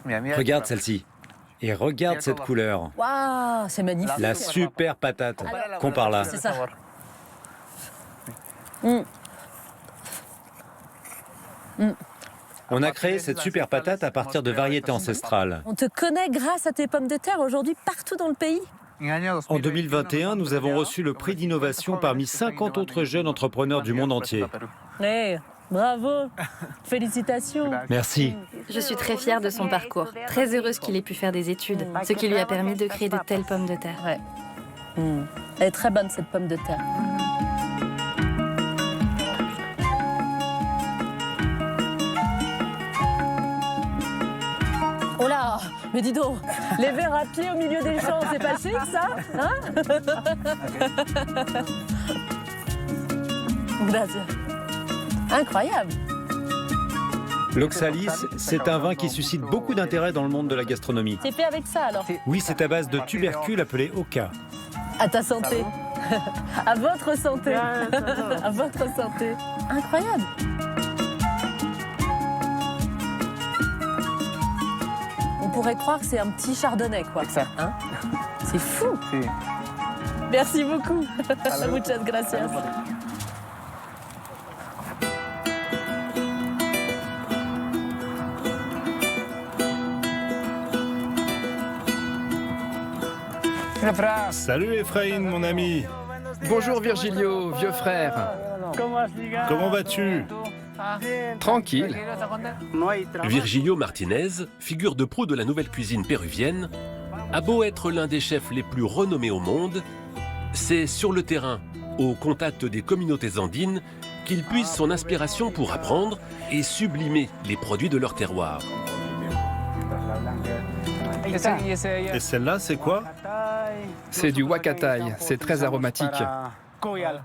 Regarde celle-ci. Et regarde cette couleur.
Waouh, c'est magnifique.
La super patate. Compare-la.
C'est ça.
On a créé cette super patate à partir de variétés ancestrales.
On te connaît grâce à tes pommes de terre aujourd'hui partout dans le pays.
En 2021, nous avons reçu le prix d'innovation parmi 50 autres jeunes entrepreneurs du monde entier.
Hey, bravo! Félicitations!
Merci.
Je suis très fière de son parcours, très heureuse qu'il ait pu faire des études, ce qui lui a permis de créer de telles pommes de terre.
Ouais. Elle est très bonne, cette pomme de terre. Oh là, mais dis donc, les verres à pied au milieu des champs, c'est pas chic ça, hein? Grazie. Incroyable.
L'oxalis, c'est un vin qui suscite beaucoup d'intérêt dans le monde de la gastronomie.
C'est fait avec ça alors?
Oui, c'est à base de tubercules appelés oca.
À ta santé. À votre santé. À votre santé. Incroyable. On pourrait croire que c'est un petit chardonnay, quoi. Hein? C'est fou. Merci beaucoup. Muchas gracias.
Salut Ephraim, mon ami.
Bonjour Virgilio, vieux frère.
Comment vas-tu?
Tranquille.
Virgilio Martinez, figure de proue de la nouvelle cuisine péruvienne, a beau être l'un des chefs les plus renommés au monde, c'est sur le terrain, au contact des communautés andines, qu'il puise son inspiration pour apprendre et sublimer les produits de leur terroir.
Et celle-là, c'est quoi?
C'est du huacatay, c'est très aromatique.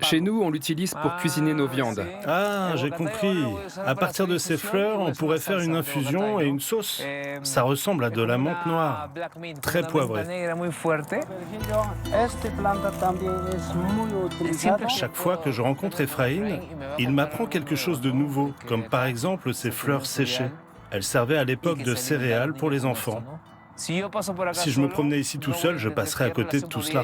Chez nous, on l'utilise pour cuisiner nos viandes.
Ah, j'ai compris. À partir de ces fleurs, on pourrait faire une infusion et une sauce. Ça ressemble à de la menthe noire, très poivrée. Chaque fois que je rencontre Ephraim, il m'apprend quelque chose de nouveau, comme par exemple ces fleurs séchées. Elles servaient à l'époque de céréales pour les enfants. Si je me promenais ici tout seul, je passerais à côté de tout cela.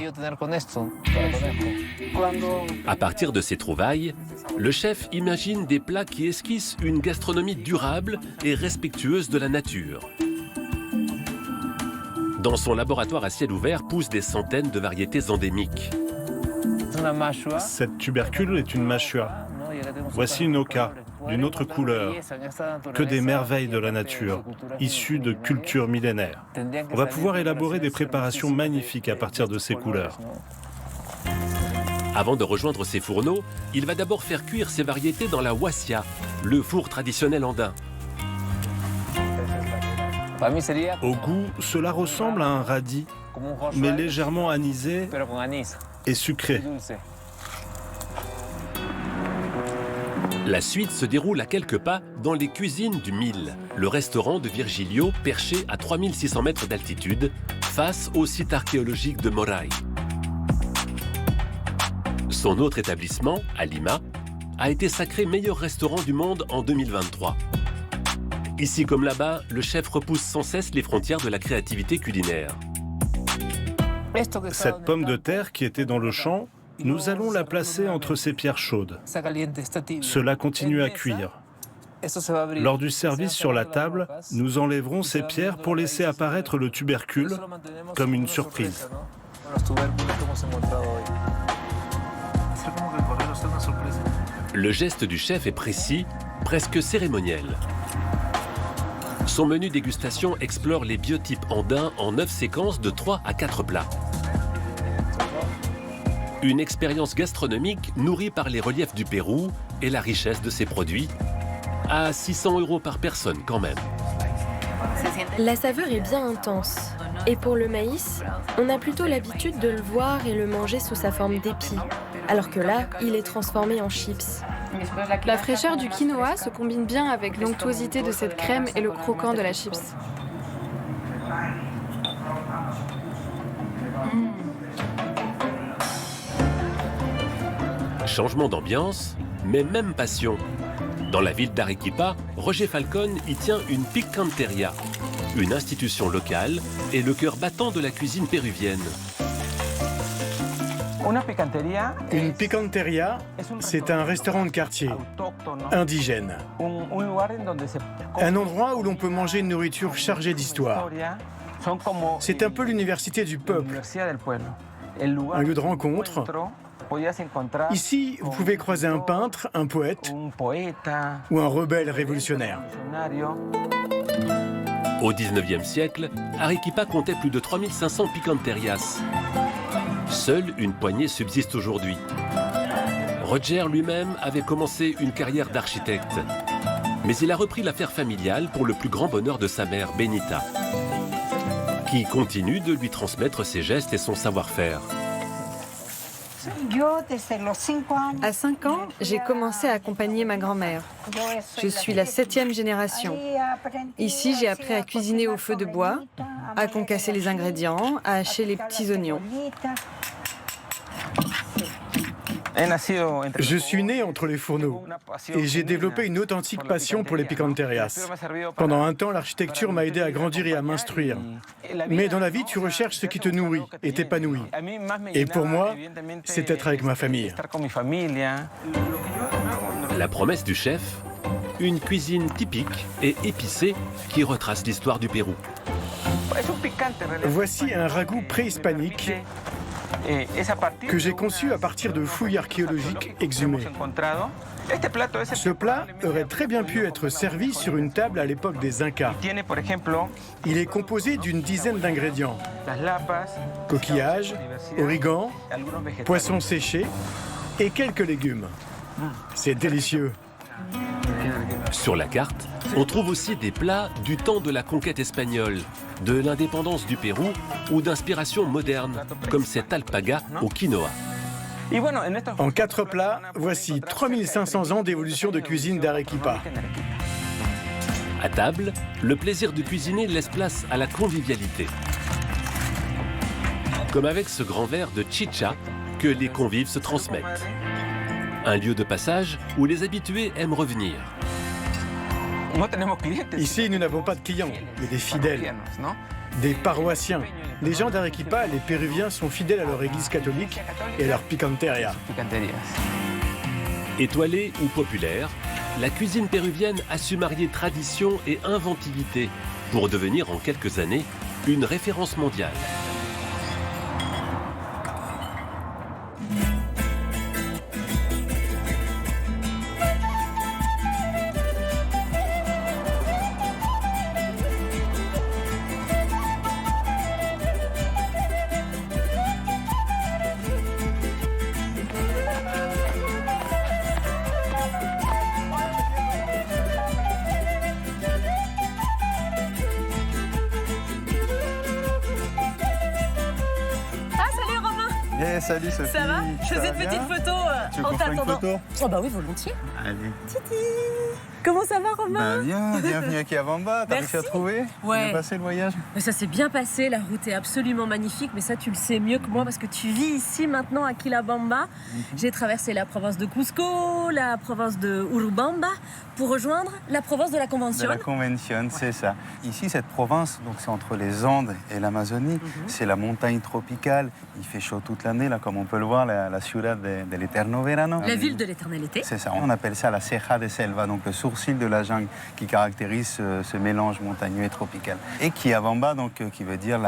À partir de ces trouvailles, le chef imagine des plats qui esquissent une gastronomie durable et respectueuse de la nature. Dans son laboratoire à ciel ouvert poussent des centaines de variétés endémiques.
Cette tubercule est une machua. Voici une oca, d'une autre couleur, que des merveilles de la nature, issues de cultures millénaires. On va pouvoir élaborer des préparations magnifiques à partir de ces couleurs.
Avant de rejoindre ses fourneaux, il va d'abord faire cuire ces variétés dans la huasia, le four traditionnel andin.
Au goût, cela ressemble à un radis, mais légèrement anisé et sucré.
La suite se déroule à quelques pas dans les cuisines du Mille, le restaurant de Virgilio perché à 3600 mètres d'altitude, face au site archéologique de Moray. Son autre établissement, à Lima, a été sacré meilleur restaurant du monde en 2023. Ici comme là-bas, le chef repousse sans cesse les frontières de la créativité culinaire.
Cette pomme de terre qui était dans le champ, nous allons la placer entre ces pierres chaudes. Cela continue à cuire. Lors du service sur la table, nous enlèverons ces pierres pour laisser apparaître le tubercule comme une surprise.
Le geste du chef est précis, presque cérémoniel. Son menu dégustation explore les biotypes andins en 9 séquences de 3 à 4 plats. Une expérience gastronomique nourrie par les reliefs du Pérou et la richesse de ses produits, à 600 € par personne quand même.
La saveur est bien intense. Et pour le maïs, on a plutôt l'habitude de le voir et le manger sous sa forme d'épi, alors que là, il est transformé en chips. La fraîcheur du quinoa se combine bien avec l'onctuosité de cette crème et le croquant de la chips.
Changement d'ambiance, mais même passion. Dans la ville d'Arequipa, Roger Falcon y tient une picanteria, une institution locale et le cœur battant de la cuisine péruvienne.
Une picanteria, c'est un restaurant de quartier, indigène. Un endroit où l'on peut manger une nourriture chargée d'histoire. C'est un peu l'université du peuple, un lieu de rencontre. Ici, vous pouvez croiser un peintre, un poète ou un rebelle révolutionnaire.
Au XIXe siècle, Arequipa comptait plus de 3500 picanterias. Seule une poignée subsiste aujourd'hui. Roger lui-même avait commencé une carrière d'architecte. Mais il a repris l'affaire familiale pour le plus grand bonheur de sa mère, Benita, qui continue de lui transmettre ses gestes et son savoir-faire.
À 5 ans, j'ai commencé à accompagner ma grand-mère. Je suis la 7e génération. Ici, j'ai appris à cuisiner au feu de bois, à concasser les ingrédients, à hacher les petits oignons.
Je suis né entre les fourneaux et j'ai développé une authentique passion pour les picanterias. Pendant un temps, l'architecture m'a aidé à grandir et à m'instruire. Mais dans la vie, tu recherches ce qui te nourrit et t'épanouit. Et pour moi, c'est être avec ma famille.
La promesse du chef, une cuisine typique et épicée qui retrace l'histoire du Pérou.
Voici un ragoût préhispanique que j'ai conçu à partir de fouilles archéologiques exhumées. Ce plat aurait très bien pu être servi sur une table à l'époque des Incas. Il est composé d'une dizaine d'ingrédients. Coquillages, origan, poissons séchés et quelques légumes. C'est délicieux.
Sur la carte, on trouve aussi des plats du temps de la conquête espagnole, de l'indépendance du Pérou ou d'inspiration moderne, comme cette alpaga au quinoa.
En 4 plats, voici 3500 ans d'évolution de cuisine d'Arequipa.
À table, le plaisir de cuisiner laisse place à la convivialité. Comme avec ce grand verre de chicha que les convives se transmettent. Un lieu de passage où les habitués aiment revenir.
Ici, nous n'avons pas de clients, mais des fidèles, des paroissiens. Les gens d'Arequipa, les Péruviens, sont fidèles à leur église catholique et à leur picanteria.
Étoilée ou populaire, la cuisine péruvienne a su marier tradition et inventivité pour devenir en quelques années une référence mondiale.
Salut Sophie.
Ça va? Je faisais une petite photo en t'attendant. Oh bah oui, volontiers.
Allez.
Titi. Comment ça va, Romain?
Bah bien, bienvenue à Kiabamba. T'as réussi à trouver?
Ouais.
Bien passé le voyage?
Mais ça s'est bien passé, la route est absolument magnifique, mais ça tu le sais mieux que moi parce que tu vis ici maintenant à Quillabamba. J'ai traversé la province de Cusco, la province de Urubamba pour rejoindre la province de la Convention.
De la Convention, c'est ça. Ici, cette province, donc c'est entre les Andes et l'Amazonie, c'est la montagne tropicale. Il fait chaud toute l'année, là, comme on peut le voir, la ciudad de l'Eterno Verano.
La ville de l'éternel été.
C'est ça, on appelle ça la Ceja de Selva, donc le sourcil de la jungle qui caractérise ce mélange montagneux et tropical. Et Kiabamba, donc qui veut dire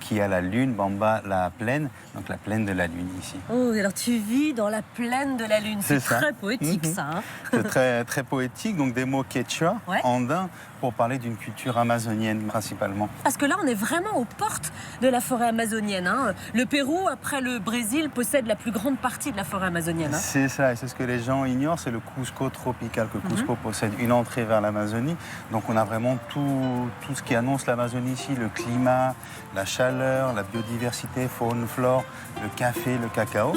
qui a la lune, Bamba, la plaine, donc la plaine de la lune ici.
Oh, alors tu vis dans la plaine de la lune, c'est très poétique ça. Hein.
C'est très, très poétique, donc des mots quechua, andins, pour parler d'une culture amazonienne principalement.
Parce que là, on est vraiment aux portes de la forêt amazonienne. Hein. Le Pérou, après le Brésil, possède la plus grande partie de la forêt amazonienne. Hein.
C'est ça, et c'est ce que les gens ignorent, c'est le Cusco tropical, que Cusco possède une entrée vers l'Amazonie. Donc on a vraiment tout ce qui annonce l'Amazonie ici, le climat, la chaleur, la biodiversité, faune, flore, le café, le cacao.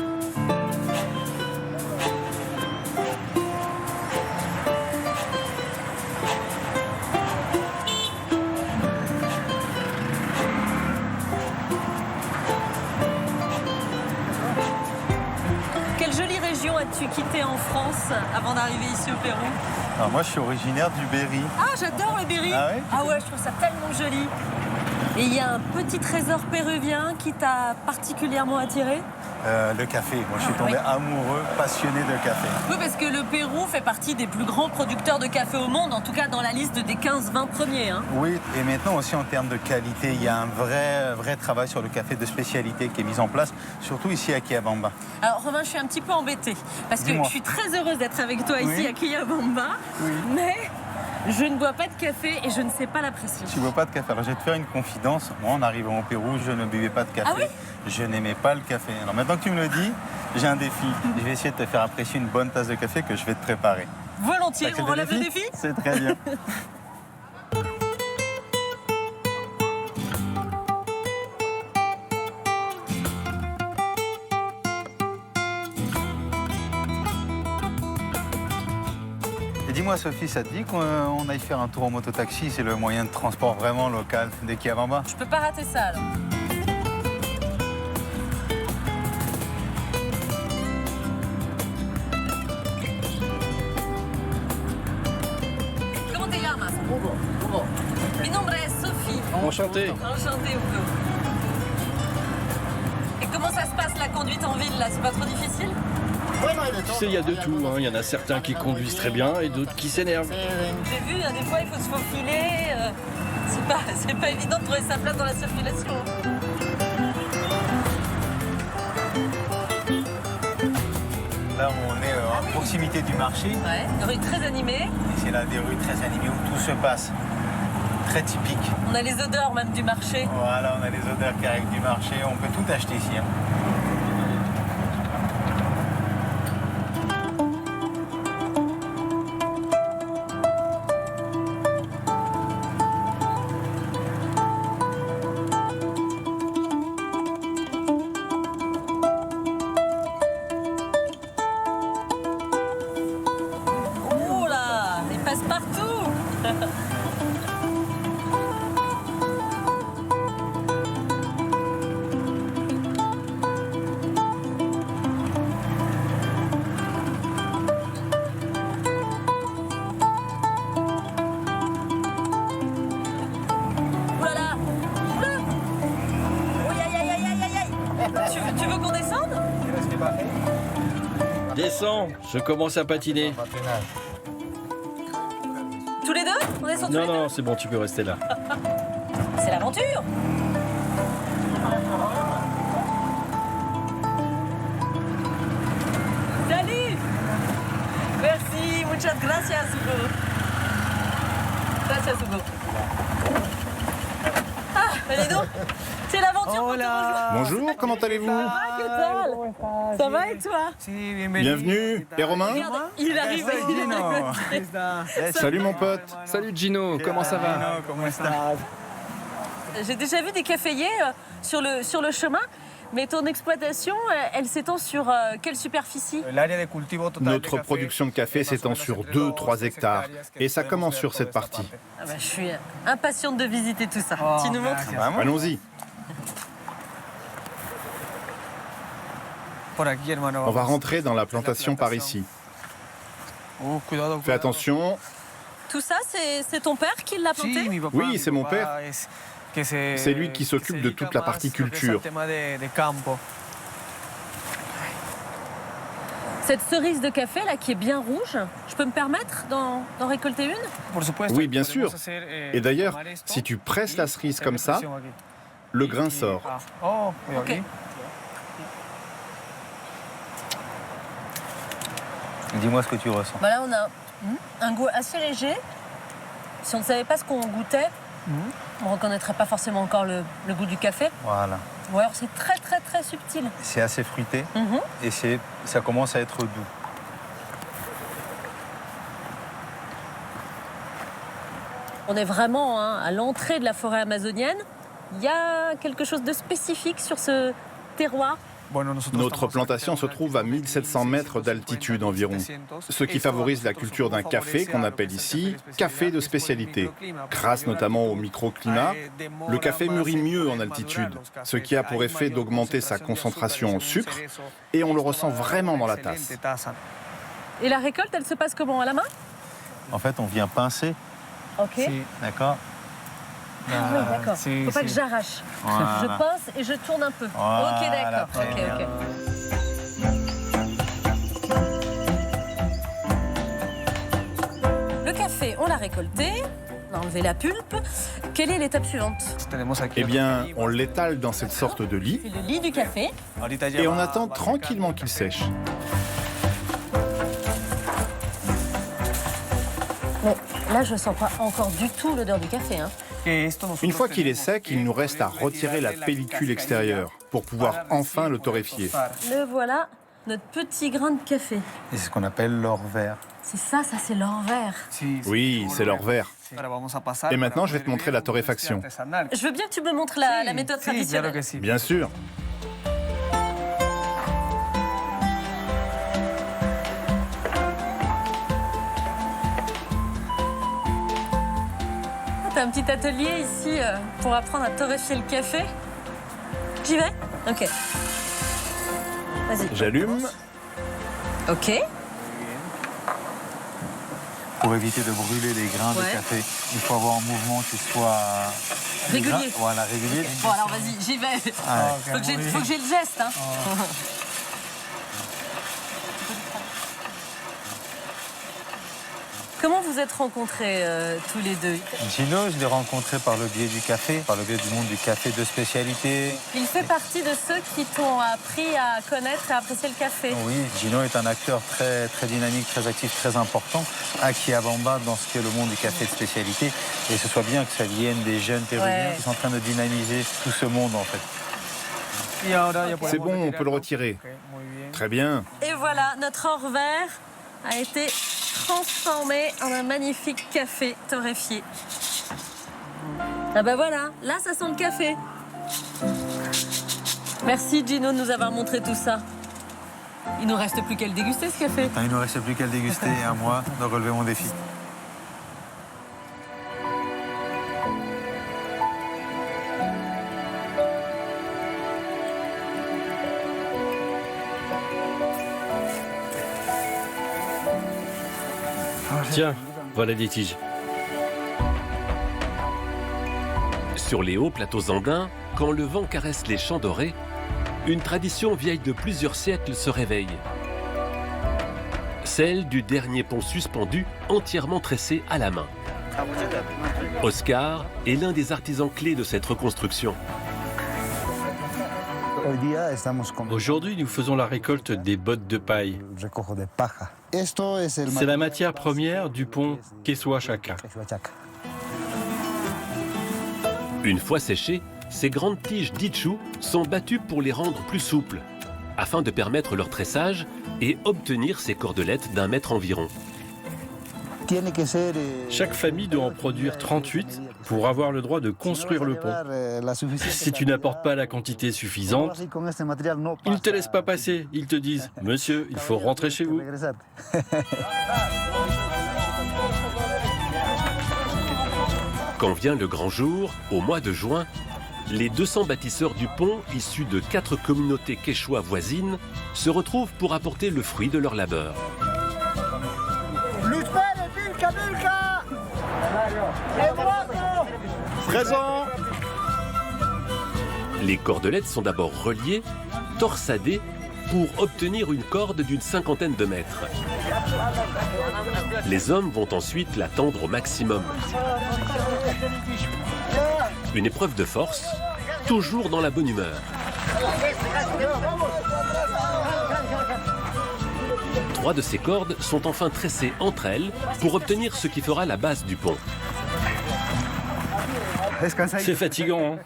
As-tu quitté en France avant d'arriver ici au Pérou?
Alors moi, je suis originaire du Berry.
Ah, j'adore le Berry.
Ah
ouais, je trouve ça tellement joli. Et il y a un petit trésor péruvien qui t'a particulièrement attiré?
Le café. Moi, je suis tombé amoureux, passionné de café.
Oui, parce que le Pérou fait partie des plus grands producteurs de café au monde, en tout cas dans la liste des 15-20 premiers. Hein.
Oui, et maintenant aussi en termes de qualité, il y a un vrai travail sur le café de spécialité qui est mis en place, surtout ici à Kiabamba.
Alors Romain, je suis un petit peu embêtée, parce que je suis très heureuse d'être avec toi ici à Kiabamba, mais je ne bois pas de café et je ne sais pas l'apprécier.
Tu ne bois pas de café. Alors je vais te faire une confidence. Moi, en arrivant au Pérou, je ne buvais pas de café.
Ah oui?
Je n'aimais pas le café. Alors maintenant que tu me le dis, j'ai un défi. Je vais essayer de te faire apprécier une bonne tasse de café que je vais te préparer.
Volontiers, on relève le défi?
C'est très bien. Dis-moi Sophie, ça te dit qu'on aille faire un tour en mototaxi? C'est le moyen de transport vraiment local dès Kiabamba.
Je peux pas rater ça alors. Comment te llamas? Hugo. Mi nombre es Sophie.
Enchanté.
Enchanté Hugo. Et comment ça se passe la conduite en ville là? C'est pas trop difficile?
Tu sais, il y a de tout. Hein. Il y en a certains qui conduisent très bien et d'autres qui s'énervent.
J'ai vu, des fois il faut se faufiler. C'est pas évident de trouver sa place dans la circulation.
Là, on est à proximité du marché.
Ouais, une rue très animée.
Et c'est là des rues très animées où tout se passe. Très typique.
On a les odeurs même du marché.
Voilà, on a les odeurs qui arrivent du marché. On peut tout acheter ici. Hein.
Descends, je commence à patiner.
Tous les deux? On est sur tous les deux?
Non, c'est bon, tu peux rester là.
C'est l'aventure. Salut. Merci, muchas gracias, Hugo. Gracias, Hugo. Ah, dis donc, c'est l'aventure pour te rejoindre.
Bonjour, comment allez-vous?
Ah, que tal? Ça va et toi?
Bienvenue. Et Romain?
Regarde, il arrive.
Salut mon pote.
Salut Gino, comment ça va?
J'ai déjà vu des caféiers sur le chemin, mais ton exploitation, elle s'étend sur quelle superficie?
Notre production de café s'étend sur 2-3 hectares. Et ça commence sur cette partie.
Ah bah, je suis impatiente de visiter tout ça. Tu nous montres?
Allons-y. On va rentrer dans la plantation par ici. Fais attention.
Tout ça, c'est ton père qui l'a planté?
Oui, c'est mon père. C'est lui qui s'occupe de toute la partie culture.
Cette cerise de café là qui est bien rouge, je peux me permettre d'en récolter une?
Oui, bien sûr. Et d'ailleurs, si tu presses la cerise comme ça, le grain sort.
Ok.
Dis-moi ce que tu ressens.
Bah là, on a un goût assez léger. Si on ne savait pas ce qu'on goûtait, on ne reconnaîtrait pas forcément encore le goût du café.
Voilà.
Ou alors c'est très très très subtil.
C'est assez fruité et ça commence à être doux.
On est vraiment à l'entrée de la forêt amazonienne. Il y a quelque chose de spécifique sur ce terroir.
Notre plantation se trouve à 1700 mètres d'altitude environ, ce qui favorise la culture d'un café qu'on appelle ici café de spécialité. Grâce notamment au microclimat, le café mûrit mieux en altitude, ce qui a pour effet d'augmenter sa concentration en sucre, et on le ressent vraiment dans la tasse.
Et la récolte, elle se passe comment? À la main?
En fait, on vient pincer.
Ok.
D'accord.
Ah oui, d'accord. Faut pas que j'arrache.
Voilà.
Je pince et je tourne un peu.
Voilà,
ok, d'accord. Ok. Le café, on l'a récolté. On a enlevé la pulpe. Quelle est l'étape suivante?
Eh bien, on l'étale dans cette sorte de lit,
C'est le lit du café.
et on attend tranquillement qu'il sèche.
Mais là, je sens pas encore du tout l'odeur du café.
Une fois qu'il est sec, il nous reste à retirer la pellicule extérieure pour pouvoir enfin le torréfier.
Le voilà, notre petit grain de café.
Et c'est ce qu'on appelle l'or vert.
C'est ça c'est l'or vert.
Oui, c'est l'or vert. Et maintenant, je vais te montrer la torréfaction.
Je veux bien que tu me montres la méthode traditionnelle.
Bien sûr.
T'as un petit atelier ici pour apprendre à torréfier le café. J'y vais? Ok. Vas-y.
J'allume.
Ok.
Pour éviter de brûler les grains de café, il faut avoir un mouvement qui soit
régulier.
Voilà, régulier.
Bon alors vas-y, j'y vais. Faut que j'ai le geste. Comment vous êtes rencontrés tous les deux?
Gino, je l'ai rencontré par le biais du café, par le biais du monde du café de spécialité.
Il fait partie de ceux qui t'ont appris à connaître et à apprécier le café.
Oui, Gino est un acteur très, très dynamique, très actif, très important à Quillabamba dans ce qu'est le monde du café de spécialité. Et ce soit bien que ça vienne des jeunes péruviens qui sont en train de dynamiser tout ce monde en fait.
C'est bon, on peut le retirer. Très bien.
Et voilà, notre or vert a été transformé en un magnifique café torréfié. Ah bah voilà, là ça sent le café. Merci Gino de nous avoir montré tout ça. Il nous reste plus qu'à le déguster ce café.
Il ne reste plus qu'à le déguster et à moi de relever mon défi.
Tiens, voilà des tiges.
Sur les hauts plateaux andins, quand le vent caresse les champs dorés, une tradition vieille de plusieurs siècles se réveille. celle du dernier pont suspendu entièrement tressé à la main. Oscar est l'un des artisans clés de cette reconstruction.
Aujourd'hui, nous faisons la récolte des bottes de paille. C'est la matière première du pont Quechua-Chaca.
Une fois séchées, ces grandes tiges d'Ichu sont battues pour les rendre plus souples, afin de permettre leur tressage et obtenir ces cordelettes d'1 mètre environ.
Chaque famille doit en produire 38 pour avoir le droit de construire le pont. Si tu n'apportes pas la quantité suffisante, ils ne te laissent pas passer. Ils te disent « Monsieur, il faut rentrer chez vous ».
Quand vient le grand jour, au mois de juin, les 200 bâtisseurs du pont, issus de 4 communautés quechua voisines, se retrouvent pour apporter le fruit de leur labeur.
Présent.
Les cordelettes sont d'abord reliées, torsadées, pour obtenir une corde d'une 50aine de mètres. Les hommes vont ensuite la tendre au maximum. Une épreuve de force, toujours dans la bonne humeur. 3 de ces cordes sont enfin tressées entre elles pour obtenir ce qui fera la base du pont.
C'est fatigant, hein?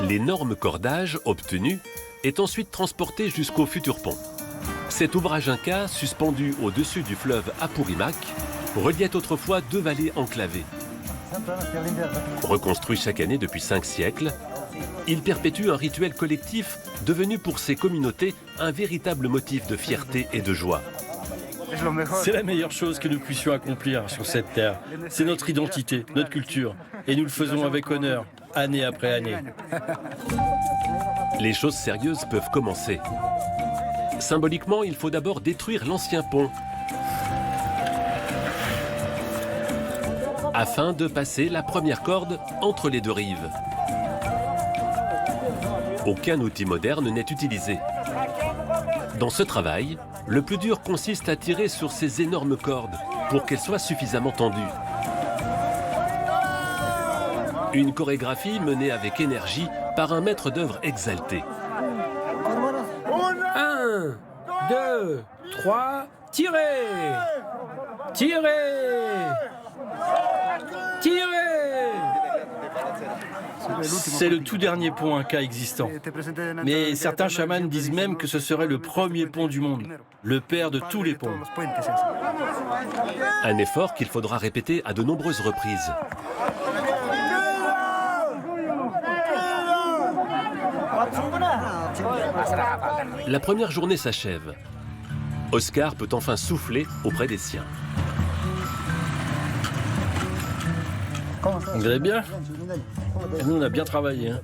L'énorme cordage obtenu est ensuite transporté jusqu'au futur pont. Cet ouvrage inca, suspendu au-dessus du fleuve Apurimac, reliait autrefois 2 vallées enclavées. Reconstruit chaque année depuis 5 siècles, il perpétue un rituel collectif devenu pour ces communautés un véritable motif de fierté et de joie.
C'est la meilleure chose que nous puissions accomplir sur cette terre. C'est notre identité, notre culture. Et nous le faisons avec honneur, année après année.
Les choses sérieuses peuvent commencer. Symboliquement, il faut d'abord détruire l'ancien pont, afin de passer la première corde entre les 2 rives. Aucun outil moderne n'est utilisé. Dans ce travail, le plus dur consiste à tirer sur ces énormes cordes pour qu'elles soient suffisamment tendues. Une chorégraphie menée avec énergie par un maître d'œuvre exalté.
1, 2, 3, tirez! Tirez! Tirez! C'est le tout dernier pont inca existant. Mais certains chamans disent même que ce serait le premier pont du monde, le père de tous les ponts.
Un effort qu'il faudra répéter à de nombreuses reprises. La première journée s'achève. Oscar peut enfin souffler auprès des siens.
Vous allez bien? Nous, on a bien travaillé. Hein.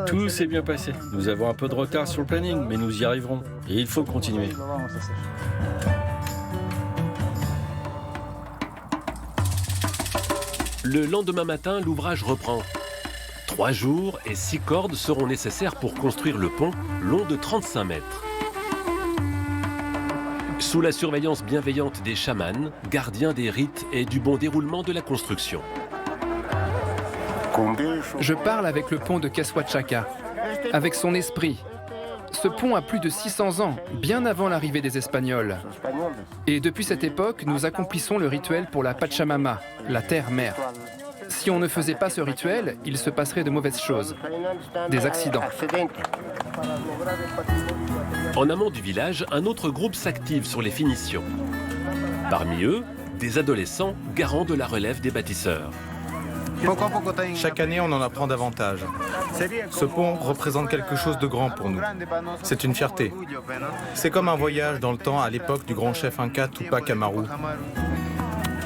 Tout s'est bien passé. Nous avons un peu de retard sur le planning, mais nous y arriverons. Et il faut continuer.
Le lendemain matin, l'ouvrage reprend. 3 jours et 6 cordes seront nécessaires pour construire le pont, long de 35 mètres. Sous la surveillance bienveillante des chamans, gardiens des rites et du bon déroulement de la construction.
Je parle avec le pont de Quechua-Chaca, avec son esprit. Ce pont a plus de 600 ans, bien avant l'arrivée des Espagnols. Et depuis cette époque, nous accomplissons le rituel pour la Pachamama, la terre-mère. Si on ne faisait pas ce rituel, il se passerait de mauvaises choses, des accidents.
En amont du village, un autre groupe s'active sur les finitions. Parmi eux, des adolescents garants de la relève des bâtisseurs.
Chaque année, on en apprend davantage. Ce pont représente quelque chose de grand pour nous. C'est une fierté. C'est comme un voyage dans le temps à l'époque du grand chef inca Tupac Amaru.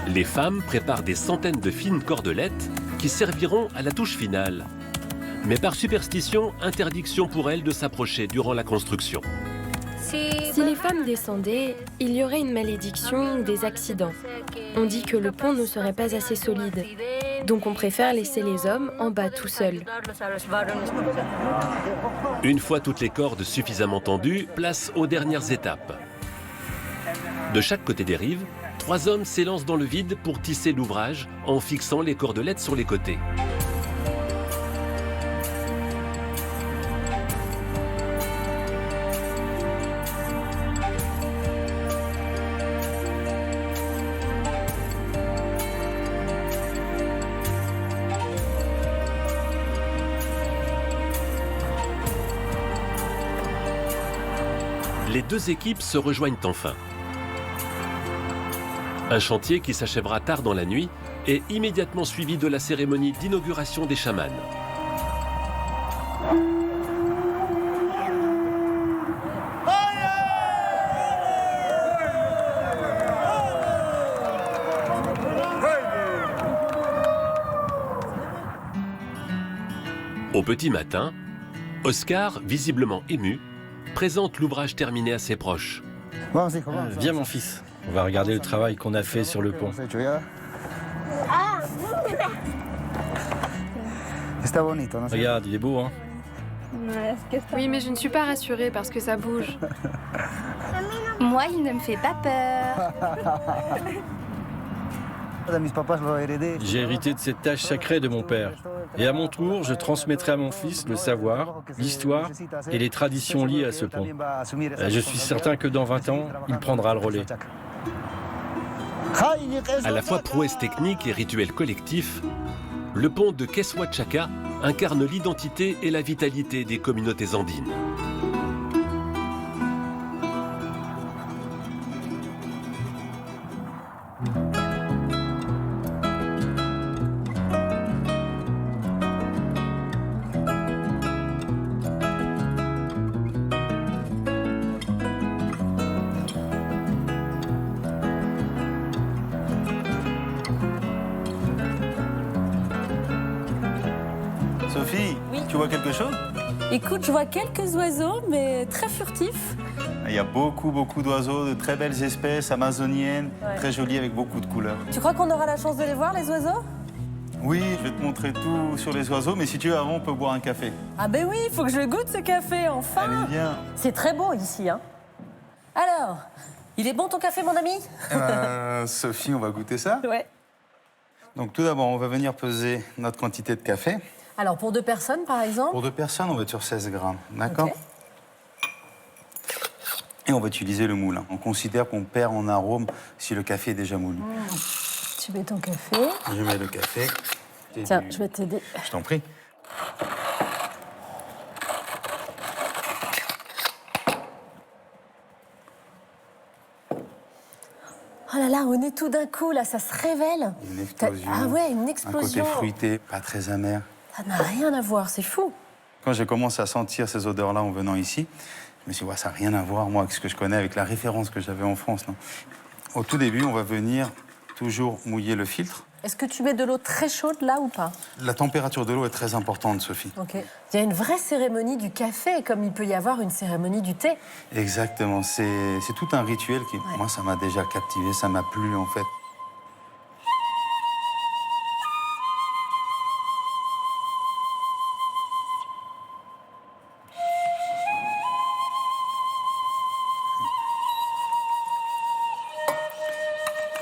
Les femmes préparent des centaines de fines cordelettes qui serviront à la touche finale. Mais par superstition, interdiction pour elles de s'approcher durant la construction.
Si les femmes descendaient, il y aurait une malédiction ou des accidents. On dit que le pont ne serait pas assez solide. Donc on préfère laisser les hommes en bas tout seuls.
Une fois toutes les cordes suffisamment tendues, place aux dernières étapes. De chaque côté des rives, 3 hommes s'élancent dans le vide pour tisser l'ouvrage en fixant les cordelettes sur les côtés. Les 2 équipes se rejoignent enfin. Un chantier qui s'achèvera tard dans la nuit est immédiatement suivi de la cérémonie d'inauguration des chamans. Au petit matin, Oscar, visiblement ému, présente l'ouvrage terminé à ses proches.
Viens mon fils, on va regarder le travail qu'on a fait sur le pont. Regarde, il est beau, hein?
Oui, mais je ne suis pas rassurée parce que ça bouge.
Moi, il ne me fait pas peur.
J'ai hérité de cette tâche sacrée de mon père. Et à mon tour, je transmettrai à mon fils le savoir, l'histoire et les traditions liées à ce pont. Je suis certain que dans 20 ans, il prendra le relais.
À la fois prouesse technique et rituel collectif, le pont de Quechua-Chaca incarne l'identité et la vitalité des communautés andines.
Sophie, tu vois quelque chose?
Écoute, je vois quelques oiseaux, mais très furtifs.
Il y a beaucoup d'oiseaux, de très belles espèces amazoniennes, très jolies avec beaucoup de couleurs.
Tu crois qu'on aura la chance de les voir, les oiseaux?
Oui, je vais te montrer tout sur les oiseaux, mais si tu veux, avant, on peut boire un café.
Ah ben oui, il faut que je goûte ce café, enfin.
Allez, viens.
C'est très beau ici, hein. Alors, il est bon ton café, mon ami?
Sophie, on va goûter ça?
Ouais.
Donc tout d'abord, on va venir peser notre quantité de café.
Alors, pour 2 personnes, par exemple?
Pour 2 personnes, on va être sur 16 grammes, d'accord? Okay. Et on va utiliser le moulin. On considère qu'on perd en arôme si le café est déjà moulu.
Tu mets ton café.
Je mets le café.
Tiens, je vais t'aider.
Je t'en prie.
Oh là là, on est tout d'un coup, là, ça se révèle.
Une explosion.
Ah ouais, une explosion.
Un côté fruité, pas très amer.
Ça n'a rien à voir, c'est fou.
Quand j'ai commencé à sentir ces odeurs-là en venant ici, je me suis dit, ouais, ça n'a rien à voir, moi, avec ce que je connais, avec la référence que j'avais en France. Non. Au tout début, on va venir toujours mouiller le filtre.
Est-ce que tu mets de l'eau très chaude, là, ou pas?
La température de l'eau est très importante, Sophie.
Ok. Il y a une vraie cérémonie du café, comme il peut y avoir une cérémonie du thé.
Exactement. C'est tout un rituel qui, moi, ça m'a déjà captivé, ça m'a plu, en fait.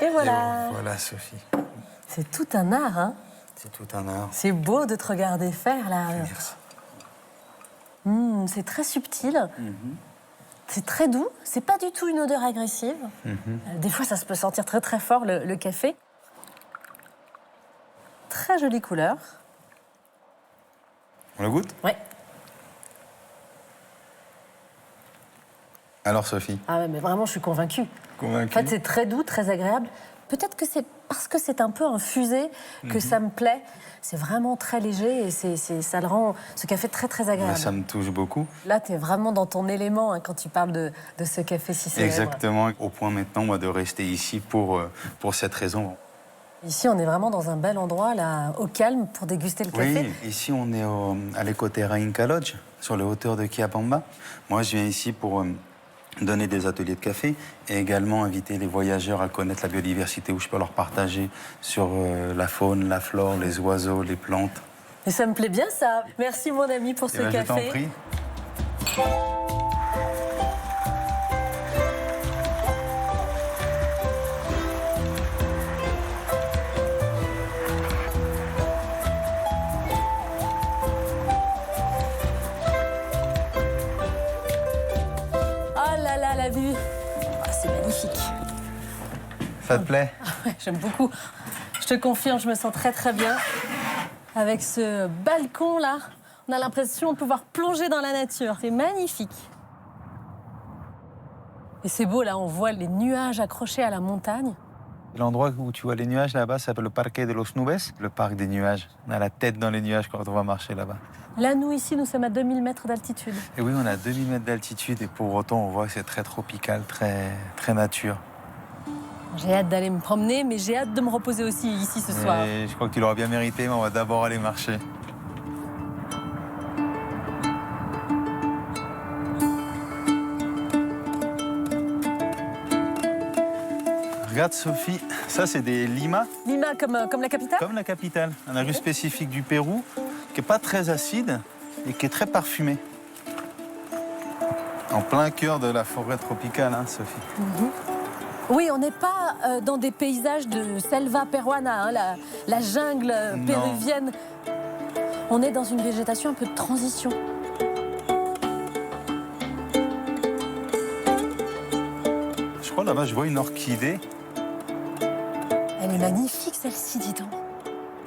Et voilà.
Et voilà, Sophie.
C'est tout un art, hein?
C'est tout un art.
C'est beau de te regarder faire, là.
Merci.
C'est très subtil. C'est très doux. C'est pas du tout une odeur agressive. Des fois, ça se peut sentir très, très fort, le café. Très jolie couleur.
On le goûte?
Ouais.
Alors, Sophie?
Ah ouais, mais vraiment, je suis convaincue.
Convaincue?
En fait, c'est très doux, très agréable. Peut-être que c'est parce que c'est un peu infusé que ça me plaît. C'est vraiment très léger et ça le rend ce café très, très agréable.
Là, ça me touche beaucoup.
Là, tu es vraiment dans ton élément quand tu parles de ce café si célèbre.
Exactement. Au point maintenant, moi, de rester ici pour cette raison.
Ici, on est vraiment dans un bel endroit, là, au calme, pour déguster le café.
Oui, ici, on est à l'Ecoterra Inca Lodge, sur les hauteurs de Quiabamba. Moi, je viens ici pour donner des ateliers de café et également inviter les voyageurs à connaître la biodiversité, où je peux leur partager sur la faune, la flore, les oiseaux, les plantes.
Et ça me plaît bien ça. Merci mon ami pour ce café.
Je t'en prie.
Oh là là, la vue. Ah, c'est magnifique.
Ça te plaît?
Ouais, j'aime beaucoup. Je te confirme, je me sens très très bien. Avec ce balcon là, on a l'impression de pouvoir plonger dans la nature. C'est magnifique. Et c'est beau là, on voit les nuages accrochés à la montagne.
L'endroit où tu vois les nuages là-bas s'appelle le Parque de los Nubes, le parc des nuages. On a la tête dans les nuages quand on va marcher là-bas.
Là, nous ici, nous sommes à 2000 mètres d'altitude.
Et oui, on a 2000 mètres d'altitude et pour autant, on voit que c'est très tropical, très nature.
J'ai hâte d'aller me promener, mais j'ai hâte de me reposer aussi ici ce soir.
Et je crois que tu l'auras bien mérité, mais on va d'abord aller marcher. Regarde Sophie, ça c'est des limas.
Lima comme la capitale?
Comme la capitale, un rue spécifique du Pérou, qui n'est pas très acide et qui est très parfumé. En plein cœur de la forêt tropicale, hein, Sophie.
Oui, on n'est pas dans des paysages de selva peruana, hein, la jungle péruvienne. On est dans une végétation un peu de transition.
Je crois là-bas, je vois une orchidée.
Elle est magnifique celle-ci, dis donc.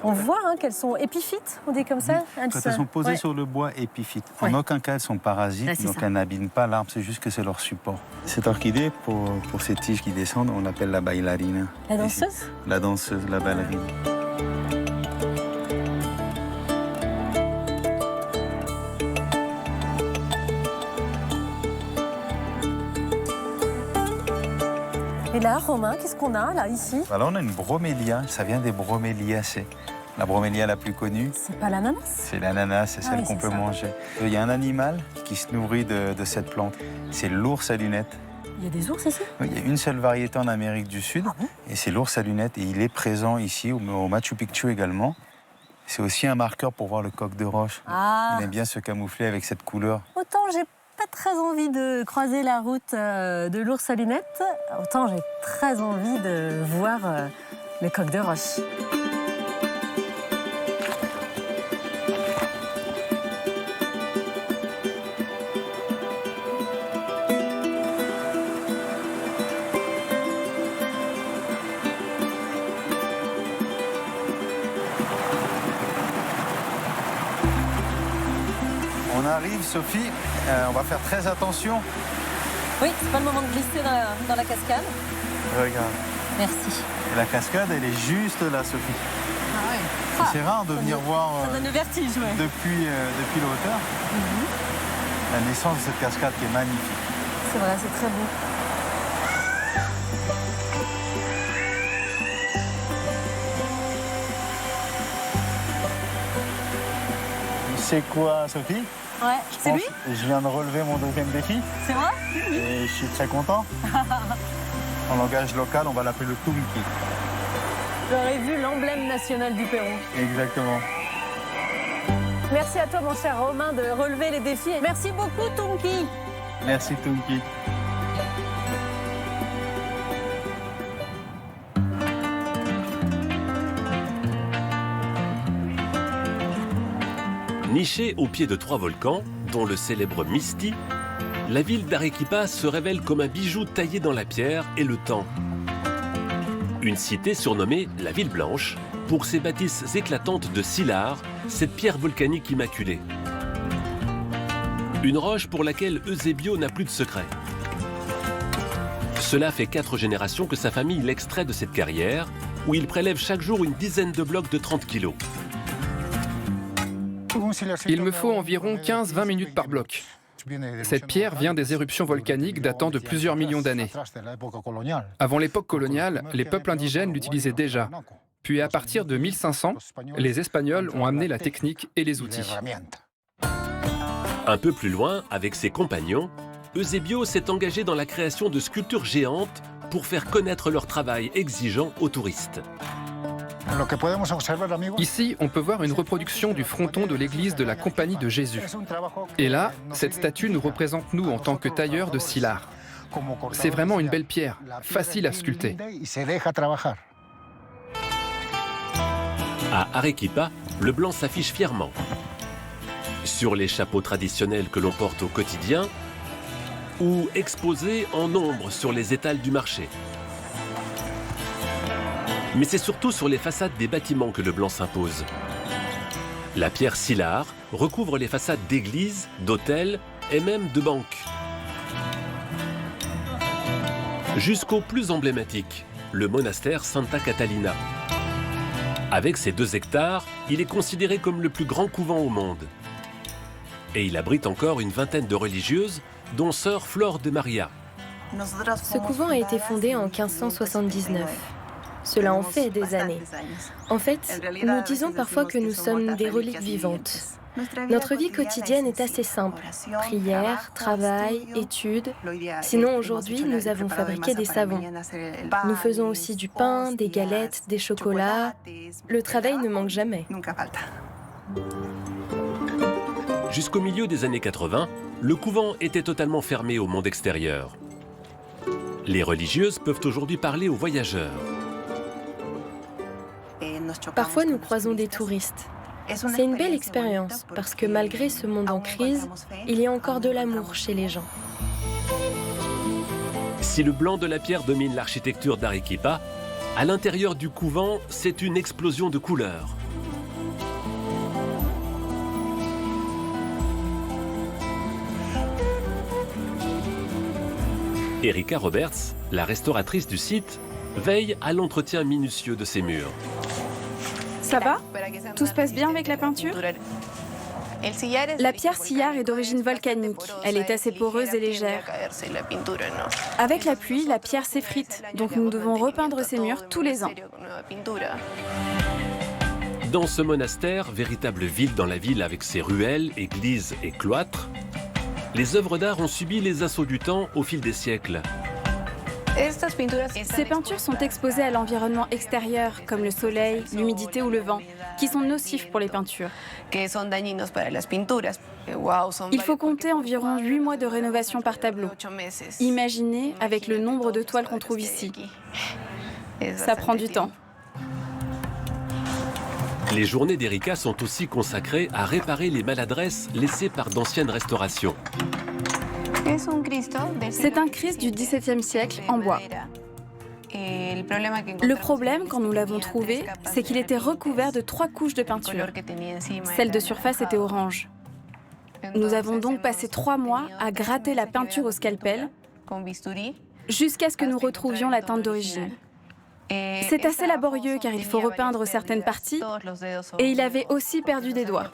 On voit hein, qu'elles sont épiphytes, on dit comme ça.
Quand elles sont posées sur le bois, épiphytes. En aucun cas, elles sont parasites, donc elles n'abîment pas l'arbre, c'est juste que c'est leur support. Cette orchidée, pour ces tiges qui descendent, on l'appelle la bailarina.
La danseuse?
La danseuse, la ballerine.
Et là, Romain, qu'est-ce qu'on a là, ici?
Là, on a une bromélia, ça vient des broméliacées. La bromélia la plus connue.
C'est pas l'ananas?
C'est l'ananas, c'est celle qu'on peut manger. Il y a un animal qui se nourrit de cette plante. C'est l'ours à lunettes.
Il y a des ours ici?
Oui, il y a une seule variété en Amérique du Sud. Et c'est l'ours à lunettes. Et il est présent ici, au Machu Picchu également. C'est aussi un marqueur pour voir le coq de roche. Il aime bien se camoufler avec cette couleur.
Autant j'ai pas très envie de croiser la route de l'ours à lunettes, autant j'ai très envie de voir le coq de roche.
On arrive, Sophie. On va faire très attention.
Oui, c'est pas le moment de glisser dans la cascade.
Regarde.
Merci.
Et la cascade, elle est juste là, Sophie.
Ah ouais.
C'est rare de venir voir
ça donne le vertige, ouais.
depuis la hauteur. La naissance de cette cascade qui est magnifique.
C'est vrai, c'est très beau.
C'est quoi, Sophie?
Ouais, c'est lui?
Je viens de relever mon deuxième défi.
C'est vrai?
Et je suis très content. En langage local, on va l'appeler le Tunki.
J'aurais vu l'emblème national du Pérou.
Exactement.
Merci à toi, mon cher Romain, de relever les défis. Et merci beaucoup, Tunki.
Merci, Tunki.
Nichée au pied de 3 volcans, dont le célèbre Misti, la ville d'Arequipa se révèle comme un bijou taillé dans la pierre et le temps. Une cité surnommée la Ville Blanche, pour ses bâtisses éclatantes de Sillar, cette pierre volcanique immaculée. Une roche pour laquelle Eusebio n'a plus de secret. Cela fait 4 générations que sa famille l'extrait de cette carrière, où il prélève chaque jour une dizaine de blocs de 30 kilos.
Il me faut environ 15-20 minutes par bloc. Cette pierre vient des éruptions volcaniques datant de plusieurs millions d'années. Avant l'époque coloniale, les peuples indigènes l'utilisaient déjà. Puis à partir de 1500, les Espagnols ont amené la technique et les outils.
Un peu plus loin, avec ses compagnons, Eusebio s'est engagé dans la création de sculptures géantes pour faire connaître leur travail exigeant aux touristes.
Ici, on peut voir une reproduction du fronton de l'église de la Compagnie de Jésus. Et là, cette statue nous représente nous en tant que tailleurs de Sylar. C'est vraiment une belle pierre, facile à sculpter.
À Arequipa, le blanc s'affiche fièrement. Sur les chapeaux traditionnels que l'on porte au quotidien ou exposés en nombre sur les étals du marché. Mais c'est surtout sur les façades des bâtiments que le blanc s'impose. La pierre Sylar recouvre les façades d'églises, d'hôtels et même de banques. Jusqu'au plus emblématique, le monastère Santa Catalina. Avec ses 2 hectares, il est considéré comme le plus grand couvent au monde. Et il abrite encore une vingtaine de religieuses, dont sœur Flor de Maria.
Ce couvent a été fondé en 1579. Cela en fait des années. En fait, nous disons parfois que nous sommes des reliques vivantes. Notre vie quotidienne est assez simple. Prière, travail, études. Sinon, aujourd'hui, nous avons fabriqué des savons. Nous faisons aussi du pain, des galettes, des chocolats. Le travail ne manque jamais.
Jusqu'au milieu des années 80, le couvent était totalement fermé au monde extérieur. Les religieuses peuvent aujourd'hui parler aux voyageurs.
Parfois, nous croisons des touristes. C'est une belle expérience parce que malgré ce monde en crise, il y a encore de l'amour chez les gens.
Si le blanc de la pierre domine l'architecture d'Arequipa, à l'intérieur du couvent, c'est une explosion de couleurs. Erika Roberts, la restauratrice du site, veille à l'entretien minutieux de ces murs.
Ça va? Tout se passe bien avec la peinture? La pierre Sylar est d'origine volcanique. Elle est assez poreuse et légère. Avec la pluie, la pierre s'effrite, donc nous devons repeindre ces murs tous les ans.
Dans ce monastère, véritable ville dans la ville avec ses ruelles, églises et cloîtres, les œuvres d'art ont subi les assauts du temps au fil des siècles.
Ces peintures sont exposées à l'environnement extérieur, comme le soleil, l'humidité ou le vent, qui sont nocifs pour les peintures. Il faut compter environ 8 mois de rénovation par tableau. Imaginez avec le nombre de toiles qu'on trouve ici. Ça prend du temps.
Les journées d'Erika sont aussi consacrées à réparer les maladresses laissées par d'anciennes restaurations.
C'est un Christ du XVIIe siècle en bois. Le problème, quand nous l'avons trouvé, c'est qu'il était recouvert de 3 couches de peinture. Celle de surface était orange. Nous avons donc passé 3 mois à gratter la peinture au scalpel jusqu'à ce que nous retrouvions la teinte d'origine. C'est assez laborieux car il faut repeindre certaines parties et il avait aussi perdu des doigts.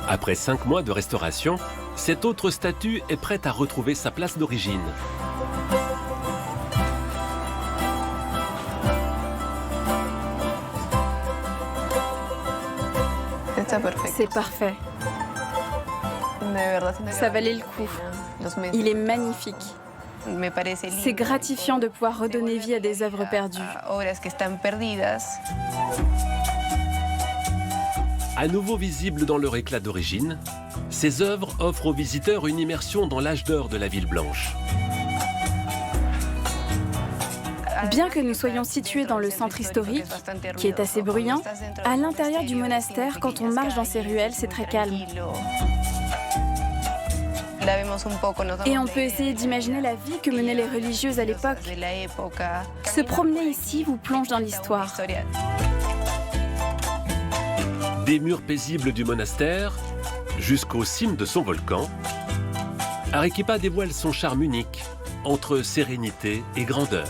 Après 5 mois de restauration, cette autre statue est prête à retrouver sa place d'origine.
C'est parfait. Ça valait le coup. Il est magnifique. C'est gratifiant de pouvoir redonner vie à des œuvres perdues.
À nouveau visibles dans leur éclat d'origine, ces œuvres offrent aux visiteurs une immersion dans l'âge d'or de la ville blanche.
Bien que nous soyons situés dans le centre historique, qui est assez bruyant, à l'intérieur du monastère, quand on marche dans ces ruelles, c'est très calme. Et on peut essayer d'imaginer la vie que menaient les religieuses à l'époque. Se promener ici vous plonge dans l'histoire.
Des murs paisibles du monastère jusqu'au cime de son volcan, Arequipa dévoile son charme unique entre sérénité et grandeur.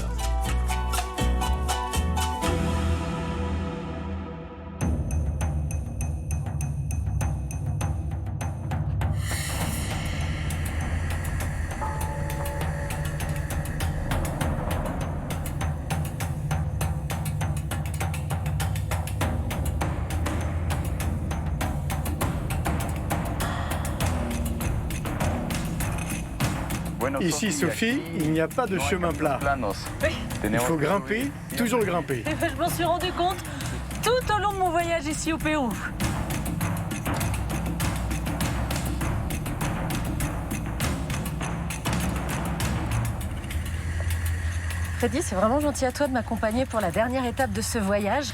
Ici, Sophie, il n'y a pas de chemin plat. Il faut grimper, toujours grimper.
Je m'en suis rendu compte tout au long de mon voyage ici au Pérou. Freddy, c'est vraiment gentil à toi de m'accompagner pour la dernière étape de ce voyage.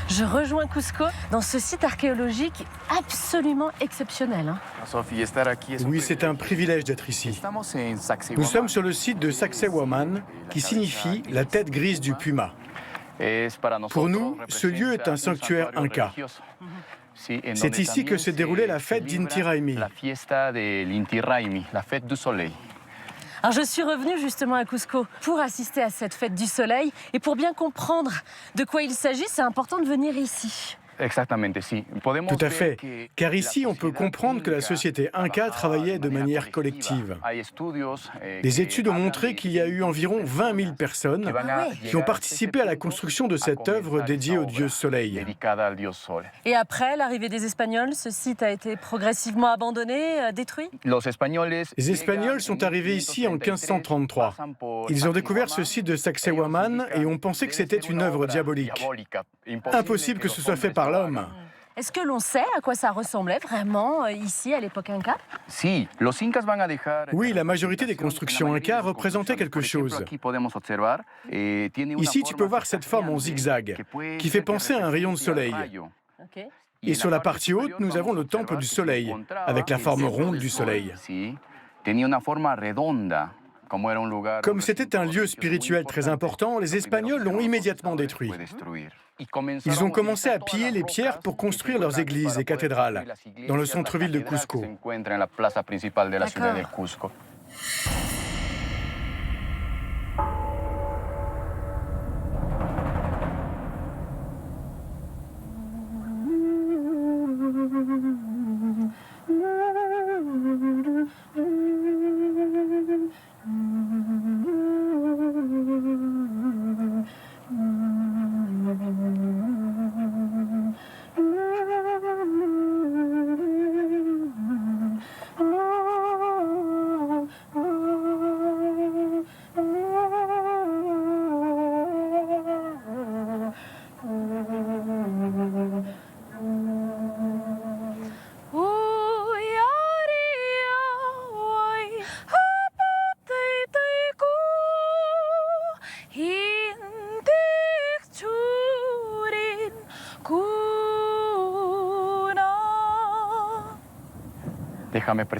Je rejoins Cusco dans ce site archéologique absolument exceptionnel.
Oui, c'est un privilège d'être ici. Nous sommes sur le site de Sacsayhuaman, qui signifie la tête grise du puma. Pour nous, ce lieu est un sanctuaire inca. C'est ici que s'est déroulée la fête d'Inti Raymi.
Alors je suis revenue justement à Cusco pour assister à cette fête du soleil et pour bien comprendre de quoi il s'agit, c'est important de venir ici.
Tout à fait, car ici on peut comprendre que la société inca travaillait de manière collective. Des études ont montré qu'il y a eu environ 20 000 personnes qui ont participé à la construction de cette œuvre dédiée au dieu soleil.
Et après l'arrivée des Espagnols, ce site a été progressivement abandonné, détruit?
Les Espagnols sont arrivés ici en 1533. Ils ont découvert ce site de Sacsayhuaman et ont pensé que c'était une œuvre diabolique. Impossible que ce soit fait par l'homme.
Est-ce que l'on sait à quoi ça ressemblait vraiment ici à l'époque inca?
Oui, la majorité des constructions inca représentaient quelque chose. Ici, tu peux voir cette forme en zigzag, qui fait penser à un rayon de soleil. Et sur la partie haute, nous avons le temple du soleil, avec la forme ronde du soleil. Comme c'était un lieu spirituel très important, les Espagnols l'ont immédiatement détruit. Ils ont commencé à piller les pierres pour construire leurs églises et cathédrales dans le centre-ville de Cusco.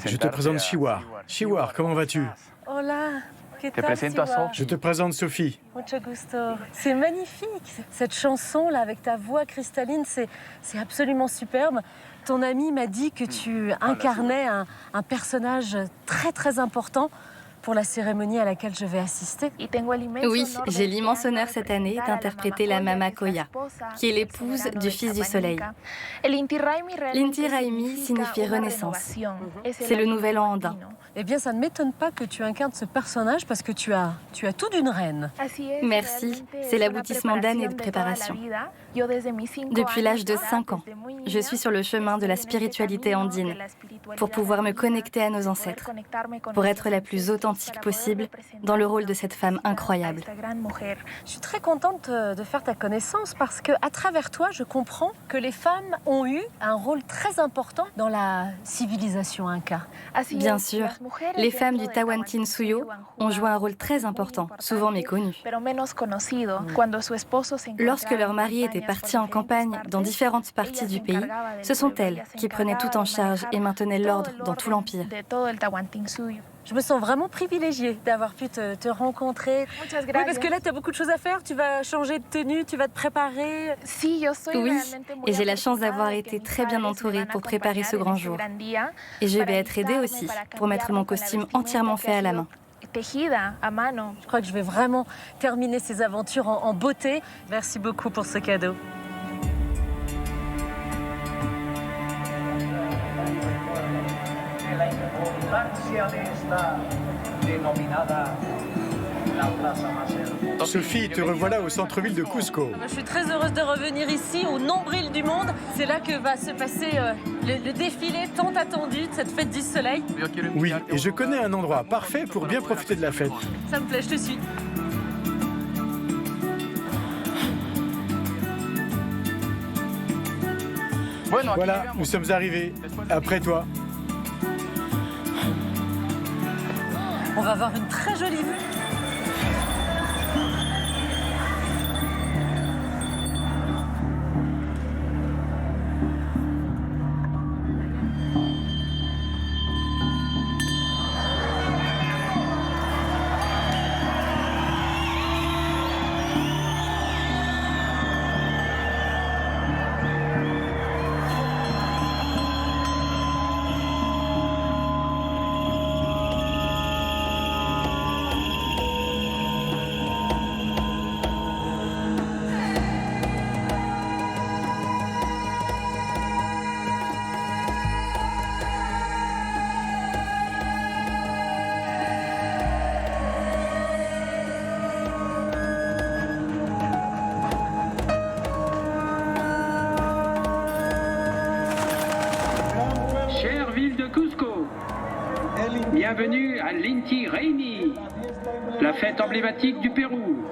Je te présente Chihuar. Chihuar, comment vas-tu?
Hola, ¿qué tal, Chihuar?
Je te présente Sophie.
Mucho gusto. C'est magnifique. Cette chanson-là, avec ta voix cristalline, c'est absolument superbe. Ton ami m'a dit que tu incarnais un personnage très très important pour la cérémonie à laquelle je vais assister.
Oui, j'ai l'immense honneur cette année d'interpréter la Mama Koya, qui est l'épouse du fils du soleil. L'inti Raymi signifie renaissance. C'est le nouvel an andin.
Eh bien, ça ne m'étonne pas que tu incarnes ce personnage parce que tu as tout d'une reine.
Merci, c'est l'aboutissement d'années de préparation. Depuis l'âge de 5 ans, je suis sur le chemin de la spiritualité andine pour pouvoir me connecter à nos ancêtres, pour être la plus authentique possible dans le rôle de cette femme incroyable.
Je suis très contente de faire ta connaissance parce qu'à travers toi, je comprends que les femmes ont eu un rôle très important dans la civilisation inca.
Bien sûr, les femmes du Tawantinsuyo ont joué un rôle très important, souvent méconnu. Lorsque leur mari était parti en campagne dans différentes parties du pays, ce sont elles qui prenaient tout en charge et maintenaient l'ordre dans tout l'empire.
Je me sens vraiment privilégiée d'avoir pu te rencontrer. Oui, parce que là, tu as beaucoup de choses à faire. Tu vas changer de tenue, tu vas te préparer.
Oui, et j'ai la chance d'avoir été très bien entourée pour préparer ce grand jour. Et je vais être aidée aussi pour mettre mon costume entièrement fait à la main.
Je crois que je vais vraiment terminer ces aventures en beauté. Merci beaucoup pour ce cadeau.
Sophie, te revoilà au centre-ville de Cusco.
Je suis très heureuse de revenir ici, au nombril du monde. C'est là que va se passer le défilé tant attendu de cette fête du soleil.
Oui, et je connais un endroit parfait pour bien profiter de la fête.
Ça me plaît, je te suis.
Voilà, nous sommes arrivés. Après toi.
On va avoir une très jolie vue.
Chère ville de Cusco, bienvenue à l'Inti Raymi, la fête emblématique du Pérou.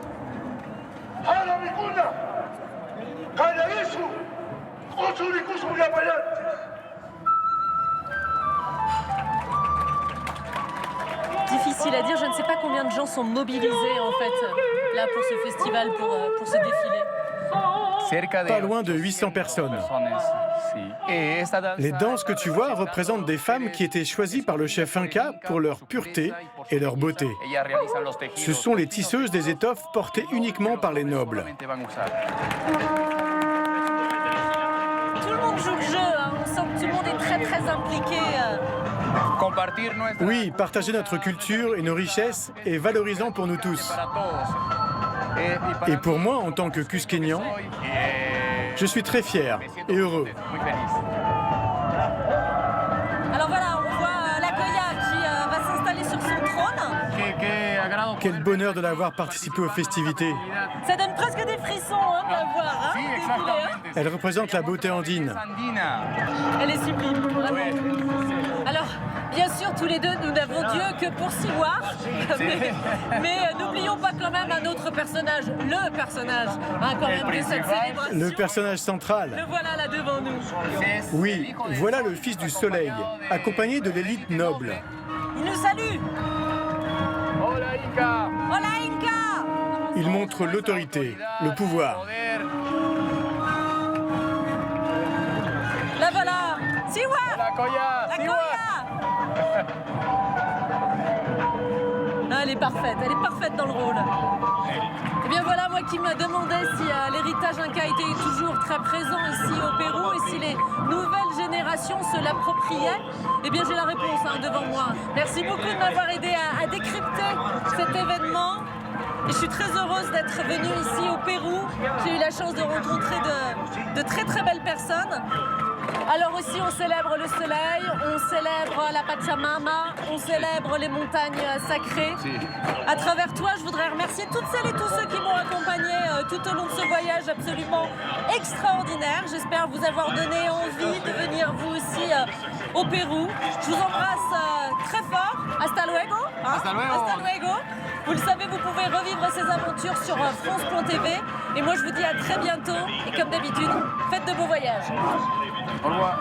Difficile à dire, je ne sais pas combien de gens sont mobilisés en fait là pour ce festival, pour ce défilé.
Pas loin de 800 personnes. Les danses que tu vois représentent des femmes qui étaient choisies par le chef Inca pour leur pureté et leur beauté. Ce sont les tisseuses des étoffes portées uniquement par les nobles.
Tout le monde joue le jeu, hein. On sent que tout le monde est très impliqué.
Oui, partager notre culture et nos richesses est valorisant pour nous tous. Et pour moi, en tant que Cusquénian, je suis très fier et heureux.
Alors voilà, on voit la Goya qui va s'installer sur son trône.
Quel bonheur de l'avoir participé aux festivités.
Ça donne presque des frissons de la voir. Hein, défilé, hein.
Elle représente la beauté andine.
Elle est sublime, vraiment. Alors, bien sûr, tous les deux, nous n'avons Dieu que pour 6 mois. Mais n'oublions pas quand même un autre personnage, le personnage quand même de cette célébration.
Le personnage central.
Le voilà là devant nous.
Oui, voilà le fils du soleil, accompagné de l'élite noble.
Il nous salue. Hola Inca. Hola Inca.
Il montre l'autorité, le pouvoir.
La voilà. Siwa. La Koya. La Koya. Ah, elle est parfaite dans le rôle. Et bien voilà, moi qui me demandais si l'héritage Inca était toujours très présent ici au Pérou et si les nouvelles générations se l'appropriaient, eh bien j'ai la réponse devant moi. Merci beaucoup de m'avoir aidé à décrypter cet événement. Et je suis très heureuse d'être venue ici au Pérou. J'ai eu la chance de rencontrer de très belles personnes. Alors aussi, on célèbre le soleil, on célèbre la Pachamama, on célèbre les montagnes sacrées. À travers toi, je voudrais remercier toutes celles et tous ceux qui m'ont accompagné tout au long de ce voyage absolument extraordinaire. J'espère vous avoir donné envie de venir vous aussi au Pérou. Je vous embrasse très fort. Hasta luego. Hein? Hasta luego. Hasta luego. Vous le savez, vous pouvez revivre ces aventures sur France.tv. Et moi, je vous dis à très bientôt. Et comme d'habitude, faites de beaux voyages.
Au revoir.